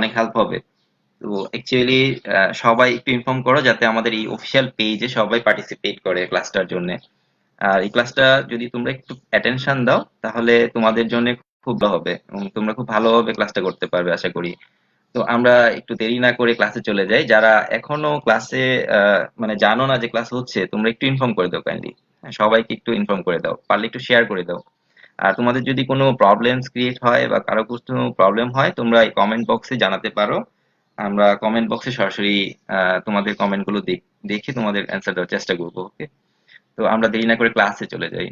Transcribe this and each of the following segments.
অনেক হেল্প হবে। তো অ্যাকচুয়ালি সবাই একটু ইনফর্ম করো যাতে আমাদের এই অফিসিয়াল পেজে সবাই পার্টিসিপেট করে ক্লাসটার জন্য। আর এই ক্লাসটা যদি তোমরা একটু অ্যাটেনশন দাও তাহলে তোমাদের জন্য খুব ভালো হবে এবং তোমরা খুব ভালোভাবে ক্লাসটা করতে পারবে আশা করি। তো আমরা একটু দেরি না করে ক্লাসে চলে যাই। যারা এখনো ক্লাসে মানে জানো না যে ক্লাস হচ্ছে, তোমরা একটু ইনফর্ম করে দাও কাইন্ডলি। সবাইকে একটু ইনফর্ম করে দাও, পারলে একটু শেয়ার করে দাও। আর তোমাদের যদি কোনো প্রবলেমস ক্রিয়েট হয় বা কারো কোনো প্রবলেম হয়, তোমরা এই কমেন্ট বক্সে জানাতে পারো। আমরা কমেন্ট বক্সে সরাসরি তোমাদের কমেন্ট গুলো দেখে তোমাদের অ্যান্সার দেওয়ার চেষ্টা করবো। ওকে, তো আমরা দেরি না করে ক্লাসে চলে যাই।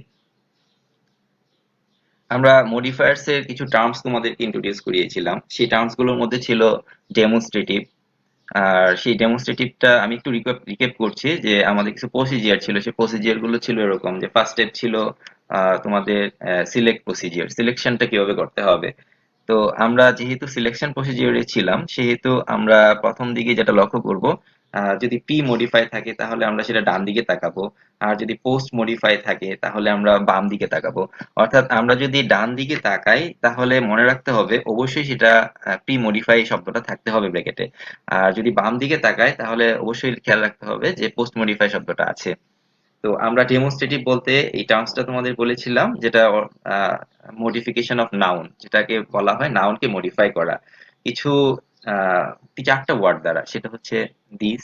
আমরা মডিফায়ার্স এর কিছু টার্মস তোমাদেরকে ইন্ট্রোডিউস করিয়েছিলাম। সেই টার্মস গুলোর মধ্যে ছিল ডেমোনস্ট্রেটিভ। আর সেই ডেমোনস্ট্রেটিভটা আমি একটু রিক্যাপ করছি যে আমাদের কিছু প্রসিজিয়ার ছিল। সেই প্রসিজিয়ার গুলো ছিল এরকম যে ফার্স্ট স্টেপ ছিল তোমাদের সিলেক্ট প্রসিজিয়ার, সিলেকশনটা কিভাবে করতে হবে। তো আমরা যেহেতু সিলেকশন প্রসিজিওরে ছিলাম সেহেতু আমরা প্রথম দিকে যেটা লক্ষ্য করব, যদি পি মডিফাই থাকে তাহলে আমরা সেটা ডান দিকে তাকাবো। আর যদি পোস্ট মডিফাই থাকে তাহলে আমরা বাম দিকে তাকাবো। অর্থাৎ আমরা যদি ডান দিকে তাকাই তাহলে মনে রাখতে হবে অবশ্যই সেটা পি মডিফাই শব্দটা থাকতে হবে ব্র্যাকেটে। আর যদি বাম দিকে তাকাই তাহলে অবশ্যই খেয়াল রাখতে হবে যে পোস্ট মডিফাই শব্দটা আছে। তো আমরা ডেমনস্ট্রেটিভ বলতে এই টার্মসটা তোমাদের বলেছিলাম, যেটা মডিফিকেশন অফ নাউন, যেটাকে বলা হয় নাউনকে মডিফাই করা কিছু আহ, চারটা ওয়ার্ড দ্বারা। সেটা হচ্ছে দিস,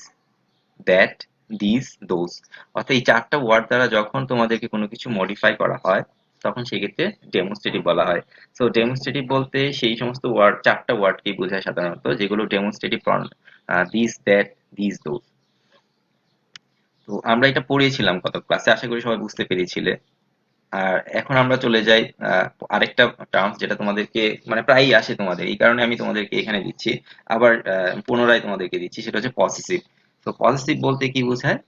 দ্যাট, দিস, দোজ। অর্থাৎ এই চারটা ওয়ার্ড দ্বারা যখন তোমাদেরকে কোনো কিছু মডিফাই করা হয় তখন সেক্ষেত্রে ডেমনস্ট্রেটিভ বলা হয়। সো ডেমনস্ট্রেটিভ বলতে সেই সমস্ত ওয়ার্ড, চারটা ওয়ার্ডকেই বোঝায় সাধারণত, যেগুলো demonstrative this, that, this, those. তো আমরা এটা পড়িয়েছিলাম গত ক্লাসে, আশা করি সবাই বুঝতে পেরেছিলে। আর এখন আমরা চলে যাই আরেকটা টার্মস যেটা তোমাদেরকে মানে প্রায়ই আসে তোমাদের, এই কারণে আমি তোমাদেরকে এখানে দিচ্ছি। আবার পুনরায় তোমাদেরকে দিচ্ছি, সেটা হচ্ছে পসেসিভ। তো পসেসিভ বলতে কি বোঝায়?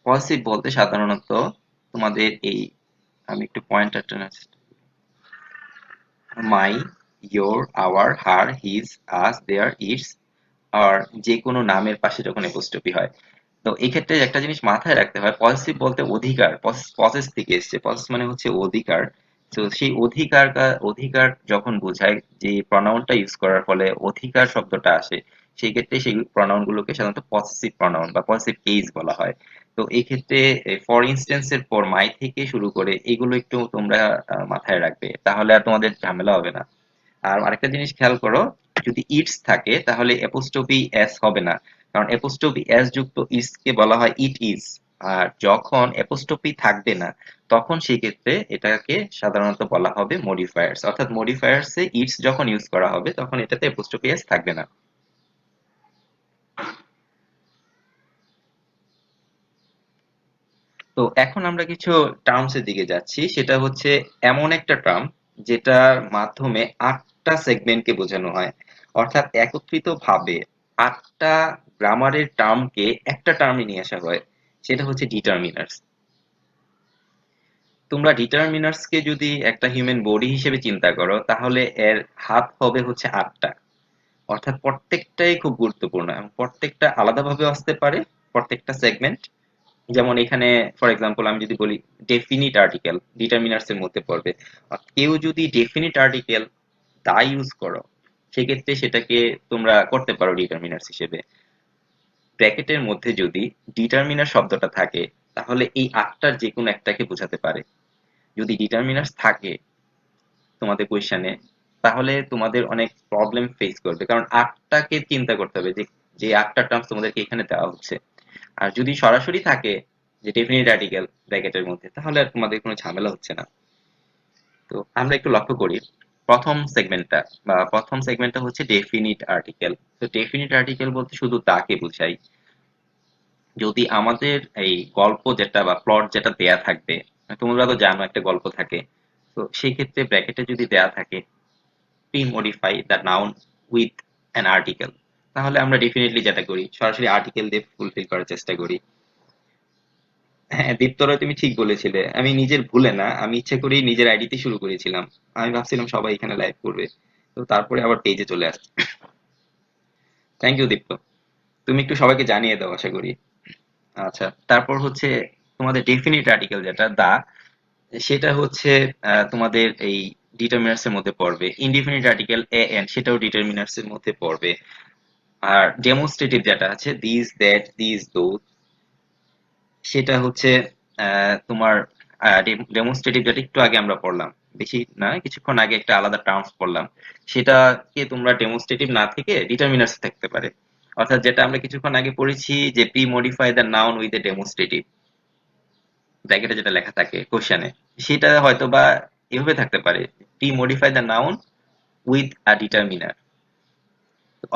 পসেসিভ বলতে সাধারণত তোমাদের এই, আমি একটু পয়েন্টারটা my, your, our, her, his, us, their, its, আর যে কোনো নামের পাশে যখন এপোস্ট্রফি হয়। তো এই ক্ষেত্রে একটা জিনিস মাথায় রাখতে হয়, পসেসিভ বলতে অধিকার, পসেস থেকে এসেছে, পসেস মানে হচ্ছে অধিকার। তো সেই অধিকার যখন বোঝায়, যে প্রনাউনটা ইউজ করার ফলে অধিকার শব্দটা আসে, সেই ক্ষেত্রে সেই প্রনাউন গুলোকে সাধারণত পসেসিভ প্রনাউন বা পসেসিভ কেস বলা হয়। তো এই ক্ষেত্রে ফর ইনস্ট্যান্স এর পর মাই থেকে শুরু করে এগুলো একটু তোমরা মাথায় রাখবে, তাহলে আর তোমাদের ঝামেলা হবে না। আর আরেকটা জিনিস খেয়াল করো, যদি ইটস থাকে তাহলে অ্যাপোস্ট্রফি এস হবে না, কারণ অ্যাপোস্ট্রফি এস যুক্ত ইটস কে বলা হয় ইট ইজ। আর যখন অ্যাপোস্ট্রফি থাকবে না তখন সেই ক্ষেত্রে এটাকে সাধারণত বলা হবে মডিফায়ার্স। অর্থাৎ মডিফায়ার্স এ ইটস যখন ইউজ করা হবে তখন এটাতে অ্যাপোস্ট্রফি এস থাকবে না। তো এখন আমরা কিছু টার্মস এর দিকে যাচ্ছি। সেটা হচ্ছে এমন একটা টার্ম যেটার মাধ্যমে আটটা সেগমেন্টকে বোঝানো হয়। অর্থাৎ একত্রিত ভাবে আটটা গ্রামারের টার্মকে একটা টার্মে নিয়ে আসা হয়। সেটা হচ্ছে ডিটারমিনার্স। তোমরা ডিটারমিনার্স কে যদি একটা হিউম্যান বডি হিসেবে চিন্তা করো তাহলে এর হাত হবে হচ্ছে আটটা। অর্থাৎ প্রত্যেকটাই খুব গুরুত্বপূর্ণ এবং প্রত্যেকটা আলাদাভাবে আসতে পারে, প্রত্যেকটা সেগমেন্ট। যেমন এখানে ফর এক্সাম্পল আমি যদি বলি ডেফিনিট আর্টিকেল ডিটারমিনার্স এর মধ্যে পড়বে। কেউ যদি ডেফিনিট আর্টিকেল দা ইউজ করো সেক্ষেত্রে সেটাকে তোমরা করতে পারো ডিটারমিনার্স হিসেবে। ব্র্যাকেটের মধ্যে যদি ডিটারমিনার শব্দটা থাকে তাহলে এই আটটার যে কোনো একটাকে বোঝাতে পারে। যদি ডিটারমিনার্স থাকে তোমাদের কোয়েশ্চেনে তাহলে তোমাদের অনেক প্রবলেম ফেস করবে, কারণ আটটাকে চিন্তা করতে হবে যে যে আটটা টার্মস তোমাদেরকে এখানে দেওয়া হচ্ছে। আর যদি সরাসরি থাকে যে ডেফিনিট আর্টিকেল ব্র্যাকেটের মধ্যে তাহলে আর তোমাদের কোনো ঝামেলা হচ্ছে না। তো আমরা একটু লক্ষ্য করি প্রথম সেগমেন্টটা হচ্ছে ডেফিনিট আর্টিকেল। তো ডেফিনিট আর্টিকেল বলতে শুধু তাকে বোঝাই। যদি আমাদের এই গল্প যেটা বা প্লট যেটা দেয়া থাকবে, তোমরা তো জানো একটা গল্প থাকে, তো সেই ক্ষেত্রে ব্র্যাকেটে যদি দেয়া থাকে pre modify the noun with an article, তাহলে আমরা ডেফিনেটলি যেটা করি সরাসরি আর্টিকেল দিয়ে ফুলফিল করার চেষ্টা করি। হ্যাঁ দীপ্তরয়, তুমি ঠিক বলেছিলে, আমি নিজের ভুলে না, আমি ইচ্ছে করেই নিজের আইডিতে শুরু করেছিলাম। আমি ভাবছিলাম সবাই এখানে লাইভ করবে, তো তারপরে আবার পেজে চলে আসছে। থ্যাংক ইউ দীপ্ত, তুমি একটু সবাইকে জানিয়ে দাও আশা করি। আচ্ছা, তারপর হচ্ছে তোমাদের ডেফিনিট আর্টিকেল যেটা দা, সেটা হচ্ছে তোমাদের এই ডিটারমিনার্স এর মধ্যে পড়বে। ইনডিফিনিট আর্টিকেল এ এন সেটাও ডিটারমিনার্স এর মধ্যে পড়বে। আর ডেমনস্ট্রেটিভ যেটা আছে দিস দ্যাট দিস দোজ সেটা হচ্ছে তোমার ডেমনস্ট্রেটিভ যেটা একটু আগে আমরা পড়লাম, বেশি না কিছুক্ষণ আগে একটা আলাদা টার্মস পড়লাম, সেটাকে তোমরা ডেমনস্ট্রেটিভ না থেকে ডিটারমিনার্স থাকতে পারে। অর্থাৎ যেটা আমরা কিছুক্ষণ আগে পড়েছি যে pre modify the noun with a demonstrative, ব্র্যাকেটে যেটা লেখা থাকে কোশ্চেনে, সেটা হয়তো বা এভাবে থাকতে পারে, pre modify the noun with a determiner.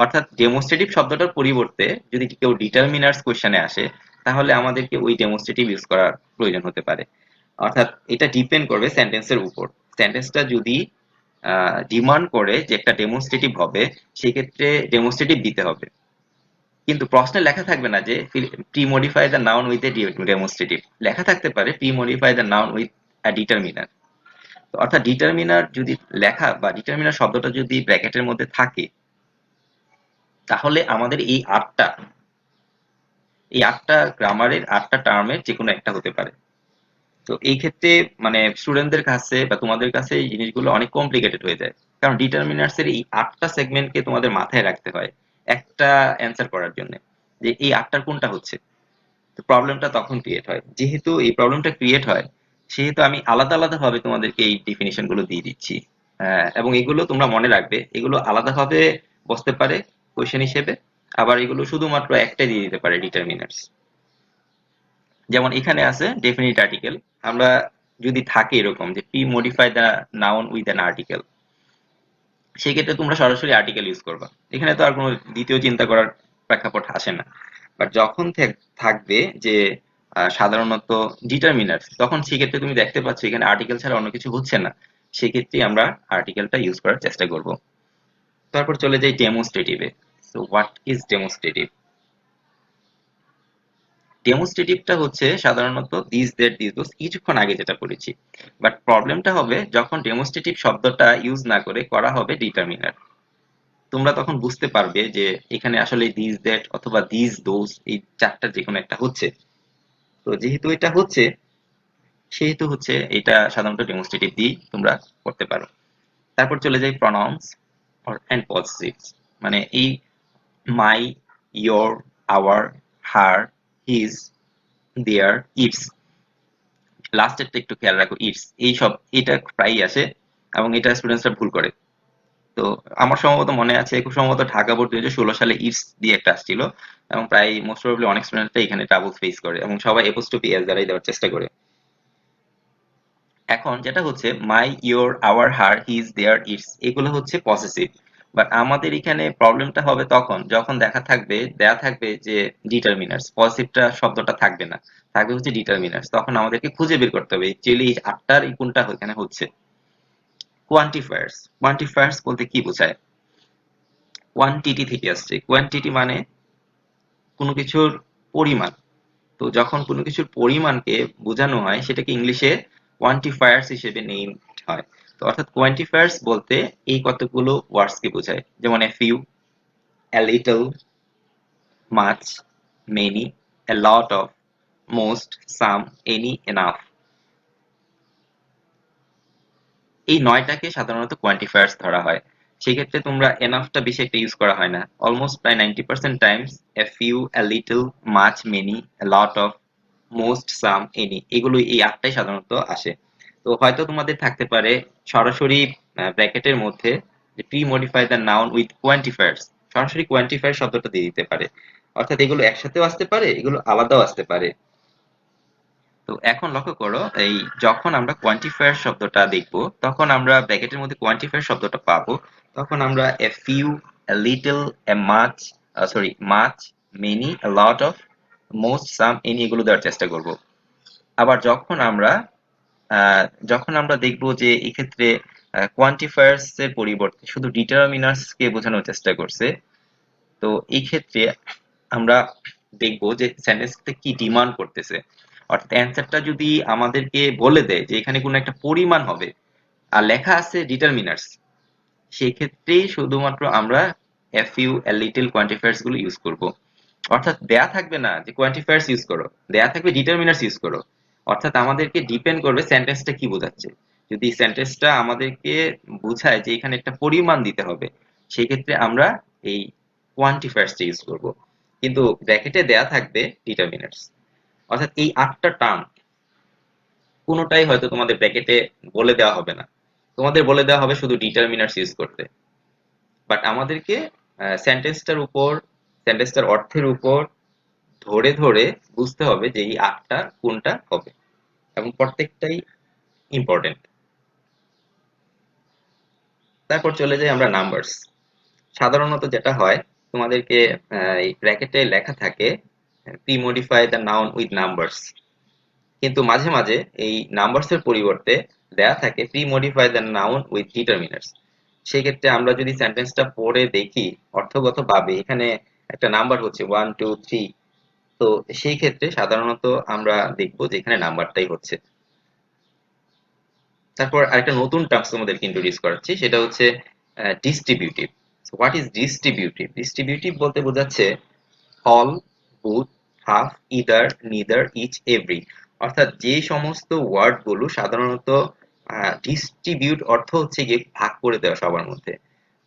অর্থাৎ ডেমনস্ট্রেটিভ শব্দটার পরিবর্তে যদি কেউ ডিটারমিনার্স কোশ্চেনে আসে, তাহলে আমাদেরকে ওই ডেমনস্ট্রেটিভ ইউজ করার প্রয়োজন হতে পারে। অর্থাৎ এটা ডিপেন্ড করবে সেন্টেন্সের উপর। সেন্টেন্সটা যদি ডিমান্ড করে যে একটা ডেমনস্ট্রেটিভ হবে, সেক্ষেত্রে ডেমনস্ট্রেটিভ দিতে হবে। কিন্তু প্রশ্নে লেখা থাকবে না যে pre modify the noun with a demonstrative, লেখা থাকতে পারে pre modify the noun with a determiner. অর্থাৎ ডিটারমিনার যদি লেখা বা ডিটারমিনার শব্দটা যদি ব্র্যাকেটের মধ্যে থাকে, তাহলে আমাদের এই আটটা গ্রামারের আটটা টার্মের যে কোনো একটা হতে পারে। তো এই ক্ষেত্রে মানে স্টুডেন্টদের কাছে বা তোমাদের কাছে এই জিনিসগুলো অনেক কমপ্লিকেটেড হয়ে যায়, কারণ ডিটারমিনার্স এর এই আটটা সেগমেন্টকে তোমাদের মাথায় রাখতে হয় একটা অ্যান্সার করার জন্য, যে এই আটটার কোনটা হচ্ছে। তো প্রবলেমটা তখন ক্রিয়েট হয়। যেহেতু এই প্রবলেমটা ক্রিয়েট হয়, সেহেতু আমি আলাদা আলাদা ভাবে তোমাদেরকে এই ডেফিনিশন গুলো দিয়ে দিচ্ছি। এবং এগুলো তোমরা মনে রাখবে, এগুলো আলাদাভাবে বসতে পারে কোশ্চেন হিসেবে, আবার এগুলো শুধুমাত্র একটা দিয়ে দিতে পারে ডিটারমিনার্স। যেমন এখানে আছে ডেফিনিট আর্টিকেল, আমরা যদি থাকে এরকম যে pre modify the noun with an article, সেক্ষেত্রে তোমরা সরাসরি আর্টিকেল ইউজ করবা। এখানে তো আর কোনো দ্বিতীয় চিন্তা করার প্রেক্ষাপট আসে না। বাট যখন থাকবে যে সাধারণত ডিটারমিনার্স, তখন সেক্ষেত্রে তুমি দেখতে পাচ্ছ এখানে আর্টিকেল ছাড়া অন্য কিছু হচ্ছে না, সেক্ষেত্রে আমরা আর্টিকেলটা ইউজ করার চেষ্টা করব। তারপর চলে যাই ডেমোস্ট্রেটিভে। So what is demonstrative? ডেমোস্ট্রেটিভটা হচ্ছে সাধারণত দিস দ্যাট দিস দোস কিছুক্ষণ আগে যেটা পড়েছি। বাট প্রবলেমটা হবে যখন ডেমোস্ট্রেটিভ শব্দটা ইউজ না করে করা হবে ডিটারমিনার। তোমরা তখন বুঝতে পারবে যে এখানে আসলে দিস দ্যাট অথবা দিস দোস এই চারটার যে কোনো একটা হচ্ছে। তো যেহেতু এটা হচ্ছে, সেহেতু হচ্ছে এটা সাধারণত ডেমোস্ট্রেটিভ দিয়ে তোমরা করতে পারো। তারপর চলে যাই প্রনাউন্স এন্ড পজিটিভস। মানে এই my, your, our, her, his, their, its, লাস্টেরটা একটু খেয়াল রাখো, ইটস, এই সব এটা প্রায়ই আসে এবং এটা স্টুডেন্টসরা ভুল করে। তো আমার সম্ভবত মনে আছে, খুব সম্ভবত ঢাকা বোর্ড 2016 সালে ইটস দিয়ে একটা আসছিল, এবং প্রায় মোস্ট প্রবাবলি অনেক স্টুডেন্টরা এখানে ট্রাবল ফেস করে এবং সবাই এপোস্ট্রোফি এস দ্বারাই দেওয়ার চেষ্টা করে। এখন যেটা হচ্ছে my, your, our, her, his, their, its, এগুলো হচ্ছে পসেসিভ। বাট আমাদের এখানে প্রবলেমটা হবে তখন যখন দেয়া থাকবে যে ডিটারমিনার্স, পসিটিভটা শব্দটা থাকবে না, থাকবে হচ্ছে ডিটারমিনার্স। তখন আমাদেরকে খুঁজে বের করতে হবে অ্যাকচুয়ালি এই আটটার এই কোনটা এখানে হচ্ছে। কোয়ান্টিফায়ার্স, কোয়ান্টিফায়ার্স বলতে কি বোঝায়? কোয়ান্টিটি থেকে আসছে। কোয়ান্টিটি মানে কোনো কিছুর পরিমাণ। তো যখন কোনো কিছুর পরিমাণকে বোঝানো হয়, সেটাকে ইংলিশে কোয়ান্টিফায়ার্স হিসেবে নেমড হয়। তো অর্থাৎ কোয়ান্টিফায়ার্স বলতে এই কতগুলো ওয়ার্ডস কে বোঝায়, যেমন a few, a little, much, many, A lot of, most, some, any, enough. এই নয়টাকে সাধারণত কোয়ান্টিফায়ার্স ধরা হয়। সেক্ষেত্রে তোমরা এনাফটা বেশি একটা ইউজ করা হয় না। অলমোস্ট প্রায় 90% Times a few, a little, much, many, A lot of, most, some, any, এগুলো এই আটটাই সাধারণত আসে। তো হয়তো তোমাদের থাকতে পারে সরাসরি ব্র্যাকেটের মধ্যে যে pre modify the noun with quantifiers, সরাসরি কোয়ান্টিফায়ার শব্দটা দিয়ে দিতে পারে। অর্থাৎ এগুলো একসাথেও আসতে পারে, এগুলো আলাদাও আসতে পারে। তো এখন লক্ষ্য করো, এই যখন আমরা কোয়ান্টিফায়ার শব্দটা দেখব, তখন আমরা ব্র্যাকেটের মধ্যে কোয়ান্টিফায়ার শব্দটা পাবো, তখন আমরা a few, a little, A much, much, many, A lot of, most, some, any, এগুলো দেওয়ার চেষ্টা করব। আবার যখন আমরা দেখব যে এক্ষেত্রে কোয়ান্টিফায়ার্স এর পরিবর্তে শুধু ডিটারমিনার্স কে বোঝানোর চেষ্টা করছে, তো এই ক্ষেত্রে আমরা দেখব যে সেন্টেন্সটা কি ডিমান্ড করতেছে। অর্থাৎ অ্যান্সারটা যদি আমাদেরকে বলে দেয় যে এখানে কোনো একটা পরিমাণ হবে আর লেখা আছে ডিটারমিনার্স, সেই ক্ষেত্রেই শুধুমাত্র আমরা a few, a little quantifiers গুলো ইউজ করব। অর্থাৎ দেয়া থাকবে না যে কোয়ান্টিফায়ার্স ইউজ করো, দেয়া থাকবে ডিটারমিনার্স ইউজ করো। অর্থাৎ আমাদেরকে ডিপেন্ড করবে সেন্টেন্সটা কি বোঝাচ্ছে। যদি সেন্টেন্সটা আমাদেরকে বোঝায় যে এখানে একটা পরিমাণ দিতে হবে, সেই ক্ষেত্রে আমরা এই কোয়ান্টিফায়ার্সটা ইউজ করব। কিন্তু ব্র্যাকেটে দেয়া থাকবে ডিটারমিনার্স। অর্থাৎ এই ৮টা টার্ম কোনোটাই হয়তো তোমাদের ব্র্যাকেটে বলে দেওয়া হবে না, তোমাদের বলে দেওয়া হবে শুধু ডিটারমিনার্স ইউজ করতে। বাট আমাদেরকে সেন্টেন্সটার উপর, সেন্টেন্সটার অর্থের উপর ধরে ধরে বুঝতে হবে যে এই ৮টা কোনটা হবে, এবং প্রত্যেকটাই ইম্পর্টেন্ট। তারপর চলে যাই আমরা নাম্বারস। সাধারণত যেটা হয়, তোমাদেরকে এই ব্র্যাকেটে লেখা থাকে pre modify the noun with numbers, কিন্তু মাঝে মাঝে এই নাম্বারস এর পরিবর্তে দেয়া থাকে pre modify the noun with determiners. সেই ক্ষেত্রে আমরা যদি সেন্টেন্সটা পড়ে দেখি অর্থগতভাবে এখানে একটা নাম্বার হচ্ছে 1 2 3, তো সেই ক্ষেত্রে সাধারণত আমরা দেখবো যে এখানে নাম্বারটাই হচ্ছে। তারপর আরেকটা নতুন টার্মস তোমাদেরকে ইন্ট্রোডিউস করাচ্ছি, সেটা হচ্ছে distributive. What is distributive? Distributive বলতে বোঝাচ্ছে all, both, half, either, neither, each, every. অর্থাৎ যে সমস্ত ওয়ার্ড গুলো সাধারণত ডিস্ট্রিবিউট অর্থ হচ্ছে গিয়ে ভাগ করে দেওয়া সবার মধ্যে।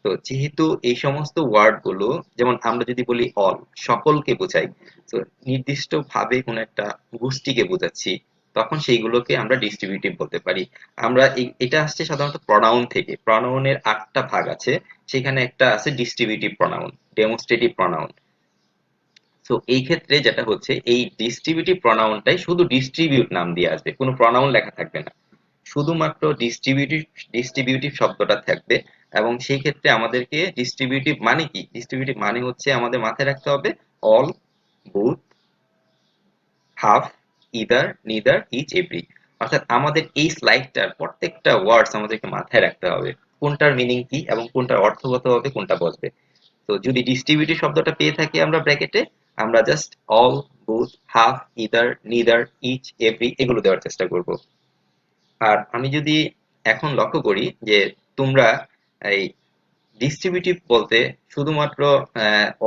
তো যেহেতু এই সমস্ত ওয়ার্ড গুলো, যেমন আমরা যদি বলি অল, সকলকে বোঝাই, তো নির্দিষ্ট ভাবে কোন একটা গোষ্ঠীকে বোঝাচ্ছি, তখন সেইগুলোকে আমরা ডিস্ট্রিবিউটিভ বলতে পারি। আমরা এটা আসছে সাধারণত প্রনাউন থেকে। প্রনাউনের ৮টা ভাগ আছে, সেখানে একটা আছে ডিস্ট্রিবিউটিভ প্রনাউন, ডেমনস্ট্রেটিভ প্রনাউন। তো এই ক্ষেত্রে যেটা হচ্ছে, এই ডিস্ট্রিবিউটিভ প্রনাউনটাই শুধু ডিস্ট্রিবিউট নাম দিয়ে আসবে, কোনো প্রনাউন লেখা থাকবে না, শুধুমাত্র ডিস্ট্রিবিউটিভ ডিস্ট্রিবিউটিভ শব্দটা থাকবে। এবং সেই ক্ষেত্রে আমাদেরকে ডিস্ট্রিবিউটিভ মানে কি, ডিস্ট্রিবিউটিভ মানে হচ্ছে আমাদের মাথায় রাখতে হবে all, both, half, either, neither, each, every. অর্থাৎ আমাদের এই স্লাইডটার প্রত্যেকটা ওয়ার্ডস আমাদেরকে মাথায় রাখতে হবে, কোনটার মিনিং কি এবং কোনটার অর্থগত হবে, কোনটা বসবে। তো যদি ডিস্ট্রিবিউটিভ শব্দটা পেয়ে থাকি আমরা ব্র্যাকেটে, আমরা just all, both, half, either, neither, each, every এগুলো দেওয়ার চেষ্টা করব। আর আমি যদি এখন লক্ষ্য করি যে তোমরা এই ডিস্ট্রিবিউটিভ বলতে শুধুমাত্র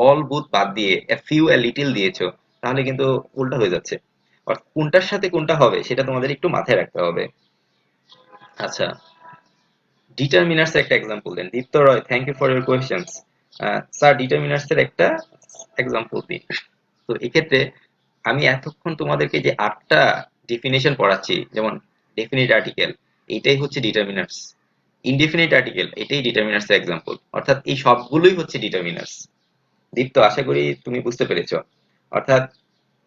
অল, বোথ বাদ দিয়ে এ ফিউ, এ লিটল দিয়েছো, তাহলে কিন্তু উল্টা হয়ে যাচ্ছে। অর্থাৎ কোনটার সাথে কোনটা হবে সেটা তোমাদের একটু মাথায় রাখতে হবে। আচ্ছা, ডিটারমিনার্স এর একটা এক্সাম্পল দেন। Dipto Roy, thank you for your questions. Sir, determiners এর একটা এক্সাম্পল দিন। তো এক্ষেত্রে আমি এতক্ষণ তোমাদেরকে যে ৮টা ডেফিনেশন পড়াচ্ছি, যেমন ডেফিনিট আর্টিকেল, এইটাই হচ্ছে ডিটারমিনার্স। ইনডেফিনিট আর্টিকেল, এটাই ডিটারমিনার্স এর এক্সাম্পল। অর্থাৎ এই সবগুলোই হচ্ছে ডিটারমিনার্স। দীপ্ত, আশা করি তুমি বুঝতে পেরেছো। অর্থাৎ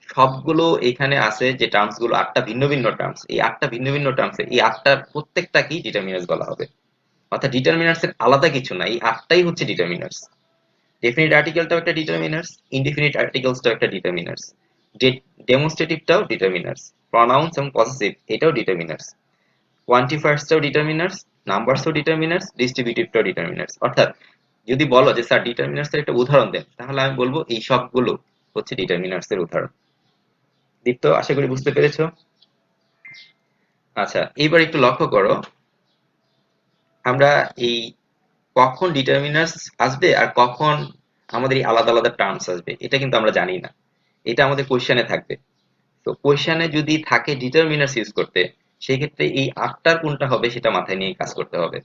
সবগুলো এখানে আছে যে টার্মস গুলো, ৮টা ভিন্ন ভিন্ন টার্মস, এই ৮টা ভিন্ন ভিন্ন টার্মস, এই ৮টার প্রত্যেকটাকেই ডিটারমিনার্স বলা হবে। অর্থাৎ ডিটারমিনার্স এর আলাদা কিছু না, এই ৮টাই হচ্ছে ডিটারমিনার্স। ডেফিনিট আর্টিকেলটাও একটা ডিটারমিনার্স, ইনডেফিনিট আর্টিকেলসটাও একটা ডিটারমিনার্স, ডেমনস্ট্রেটিভটাও ডিটারমিনার্স, প্রনাউন্স এবং পসেসিভ এটাও ডিটারমিনার্স, কোয়ান্টিফায়ার্সটাও ডিটারমিনার্স, নাম্বারসও ডিটারমিনার্স, ডিস্ট্রিবিউটিভটাও ডিটারমিনার্স। অর্থাৎ যদি বলো যে স্যার ডিটারমিনার্স এর একটা উদাহরণ দেন, তাহলে আমি বলবো এই সবগুলো হচ্ছে ডিটারমিনার্স এর উদাহরণ। দীপ্ত, আশা করি বুঝতে পেরেছো। আচ্ছা, এইবার একটু লক্ষ্য করো, আমরা এই কখন ডিটারমিনার্স আসবে আর কখন আমাদের এই আলাদা আলাদা টার্মস আসবে, এটা কিন্তু আমরা জানি না। এটা আমাদের কোশ্চেনে থাকবে। তো কোশ্চেনে যদি থাকে ডিটারমিনার্স ইউজ করতে, সেই ক্ষেত্রে এই ৮টার কোনটা হবে সেটা মাথায় নিয়ে কাজ করতে হবে।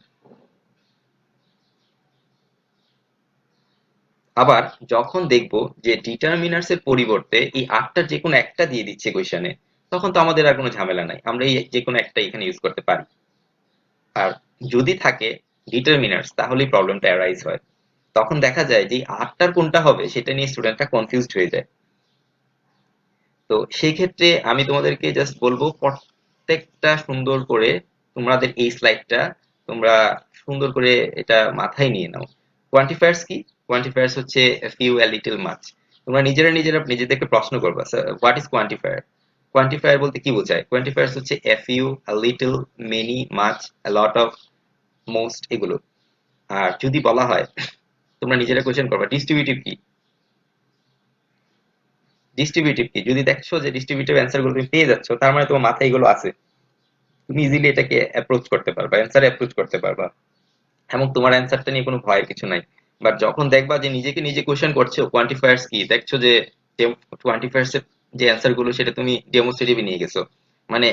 আবার যখন দেখবো যে ডিটারমিনার্স এর পরিবর্তে এই ৮টার যে কোনো একটা দিয়ে দিচ্ছে কোশ্চেনে, তখন তো আমাদের আর কোনো ঝামেলা নাই, আমরা এই যে কোনো একটা এখানে ইউজ করতে পারি। আর যদি থাকে ডিটারমিনার্স, তাহলেই প্রবলেমটা অ্যারাইজ হয়। তখন দেখা যায় যে এই ৮টার কোনটা হবে সেটা নিয়ে স্টুডেন্টরা কনফিউজড হয়ে যায়। তো সেই ক্ষেত্রে আমি তোমাদেরকে জাস্ট বলবো, প্রত্যেকটা সুন্দর করে তোমাদের এই স্লাইডটা তোমরা সুন্দর করে এটা মাথায় নিয়ে নাও। কোয়ান্টিফায়ার্স কি? কোয়ান্টিফায়ার্স হচ্ছে ফিউ, এ লিটল, মাচ। তোমরা নিজেরা নিজেরা নিজেদেরকে প্রশ্ন করবা, হোয়াট ইজ কোয়ান্টিফায়ার? কোয়ান্টিফায়ার বলতে কি বোঝায়? কোয়ান্টিফায়ার্স হচ্ছে a few, a little, many, much, A lot of, most, এগুলো। আর যদি বলা হয়, তোমরা নিজেরা কোয়েশ্চেন করবা ডিস্ট্রিবিউটিভ কি? ডিস্ট্রিবিউটিভ কি? যদি দেখছো যে ডিস্ট্রিবিউটিভ অ্যান্সার গুলো তুমি পেয়ে যাচ্ছ, তার মানে তোমার মাথায় এগুলো আছে, তুমি ইজিলি এটাকে অ্যাপ্রোচ করতে পারবা, অ্যান্সার অ্যাপ্রোচ করতে পারবা, এবং তোমার অ্যান্সারটা নিয়ে কোনো ভয়ের কিছু নাই। বাট যখন দেখবা যে নিজেকে নিজে কোয়েশ্চেন করছো কোয়ান্টিফায়ার্স কি, দেখছো যে কোয়ান্টিফায়ার্স এর যে অ্যান্সার গুলো সেটা তুমি ডেমোস্ট্রেটিভে নিয়ে গেছো, মানে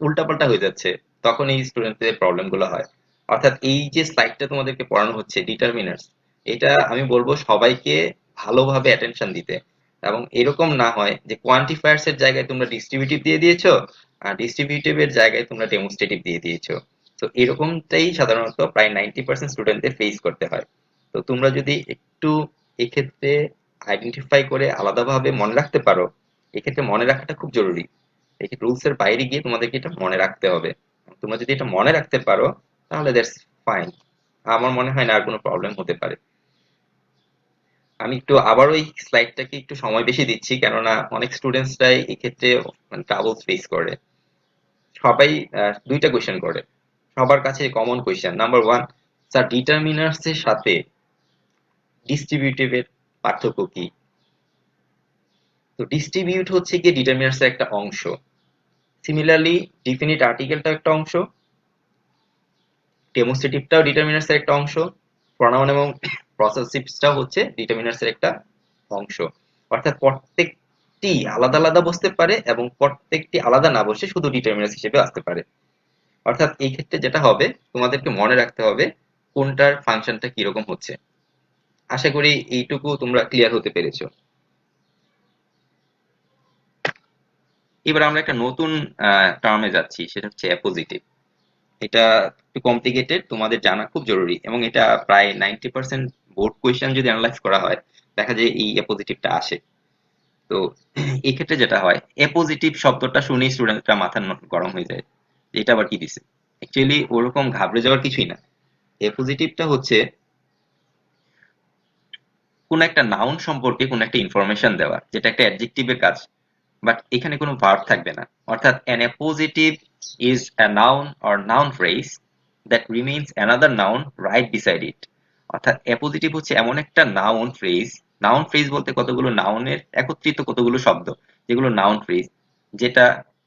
উল্টাপাল্টা হয়ে যাচ্ছে, তখন এই স্টুডেন্টদের প্রবলেম গুলো হয়। অর্থাৎ এই যে স্লাইডটা তোমাদেরকে পড়ানো হচ্ছে ডিটারমিনার্স, এটা আমি বলবো সবাইকে ভালোভাবে অ্যাটেনশন দিতে, এবং এরকম না হয় যে কোয়ান্টিফায়ার্স এর জায়গায় তোমরা ডিস্ট্রিবিউটিভ দিয়ে দিয়েছো আর ডিস্ট্রিবিউটিভ এর জায়গায় তোমরা ডেমনস্ট্রেটিভ দিয়ে দিয়েছো। তো এরকমটাই সাধারণত প্রায় 90% স্টুডেন্টদের ফেস করতে হয়। তো তোমরা যদি একটু এক্ষেত্রে আইডেন্টিফাই করে আলাদাভাবে মনে রাখতে পারো, এক্ষেত্রে মনে রাখাটা খুব জরুরি। এই রুলস এর বাইরে গিয়ে তোমাদেরকে এটা মনে রাখতে হবে। তোমরা যদি এটা মনে রাখতে পারো তাহলে দ্যাটস ফাইন। আমার মনে হয় না আর কোনো প্রবলেম হতে পারে। আমি একটু আবার ওই স্লাইডটাকে একটু সময় বেশি দিচ্ছি, কেননা অনেক স্টুডেন্টসরাই এক্ষেত্রে মানে ট্রাবলস ফেস করে। সবাই দুইটা কোয়েশ্চেন করে, সবার কাছে common question number one, sir determiners এর সাথে ডিস্ট্রিবিউটিভ এর পার্থক্য কি? তো ডিস্ট্রিবিউট হচ্ছে গিয়ে ডিটারমিনার্স এর একটা অংশ, সিমিলারলি ডিফিনিট আর্টিকেলটা একটা অংশ, ডেমোস্ট্রেটিভটাও ডিটারমিনার্স এর একটা অংশ, প্রনাউন এবং পসেসিভসটাও হচ্ছে ডিটারমিনার্স এর একটা অংশ। অর্থাৎ প্রত্যেকটি আলাদা আলাদা বসতে পারে এবং প্রত্যেকটি আলাদা না বসে শুধু ডিটারমিনার্স হিসেবে আসতে পারে। অর্থাৎ এই ক্ষেত্রে যেটা হবে তোমাদেরকে মনে রাখতে হবে কোনটার ফাংশনটা কিরকম হচ্ছে। আশা করি এইটুকু তোমরা ক্লিয়ার হতে পেরেছো। এবার আমরা একটা নতুন টার্মে যাচ্ছি, সেটা হচ্ছে অ্যাপোজিটিভ। এটা একটু কমপ্লিকেটেড, তোমাদের জানা খুব জরুরি, এবং এটা প্রায় 90% বোর্ড কোয়েশ্চেন যদি অ্যানালাইজ করা হয় দেখা যায় এই অ্যাপোজিটিভটা আসে। তো এই ক্ষেত্রে যেটা হয়, অ্যাপোজিটিভ শব্দটা শুনেই স্টুডেন্টরা মাথা গরম হয়ে যায় যে এটা আবার কি দিছে। অ্যাকচুয়ালি ওরকম ঘাবড়ে যাওয়ার কিছুই না। অ্যাপোজিটিভটা হচ্ছে কোন একটা নাউন সম্পর্কে কোন একটা ইনফরমেশন দেওয়া, যেটা একটা অ্যাডজেক্টিভের কাজ, বাট এখানে কোনো ভার্ব থাকবে না। অর্থাৎ an appositive is a noun or noun phrase that remains another noun right beside it। অর্থাৎ অ্যাপোজিটিভ হচ্ছে এমন একটা নাউন ফ্রেজ, নাউন ফ্রেজ বলতে কতগুলো নাউনের একত্রিত কতগুলো শব্দ, যেগুলো নাউন ফ্রেজ, যেটা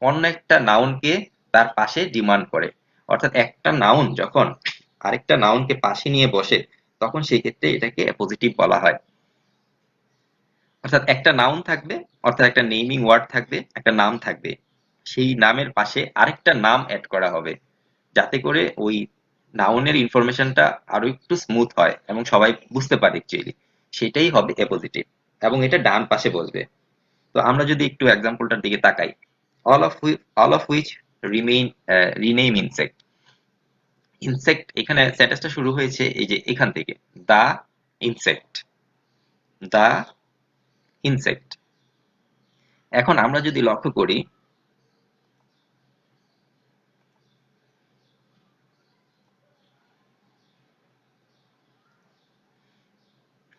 অন্য একটা নাউনকে তার পাশে ডিমান্ড করে। অর্থাৎ একটা নাউন যখন আরেকটা নাউনকে পাশে নিয়ে বসে তখন সেই ক্ষেত্রে এটাকে অ্যাপোজিটিভ বলা হয়। অর্থাৎ একটা নাউন থাকবে, অর্থাৎ একটা নেমিং ওয়ার্ড থাকবে, একটা নাম থাকবে, সেই নামের পাশে আরেকটা নাম অ্যাড করা হবে যাতে করে ওই নাউনের ইনফরমেশনটা আরো একটু স্মুথ হয় এবং সবাই বুঝতে পারে অ্যাকচুয়ালি। সেটাই হবে অ্যাপোজিটিভ, এবং এটা ডান পাশে বসবে। তো আমরা যদি একটু এক্সাম্পলটার দিকে তাকাই, all of which remain rename insect। Insect এখানে সেন্টেন্সটা শুরু হয়েছে এই যে এখান থেকে, দা ইনসেক্ট, দা ইনসেক্ট। এখন আমরা যদি লক্ষ্য করি,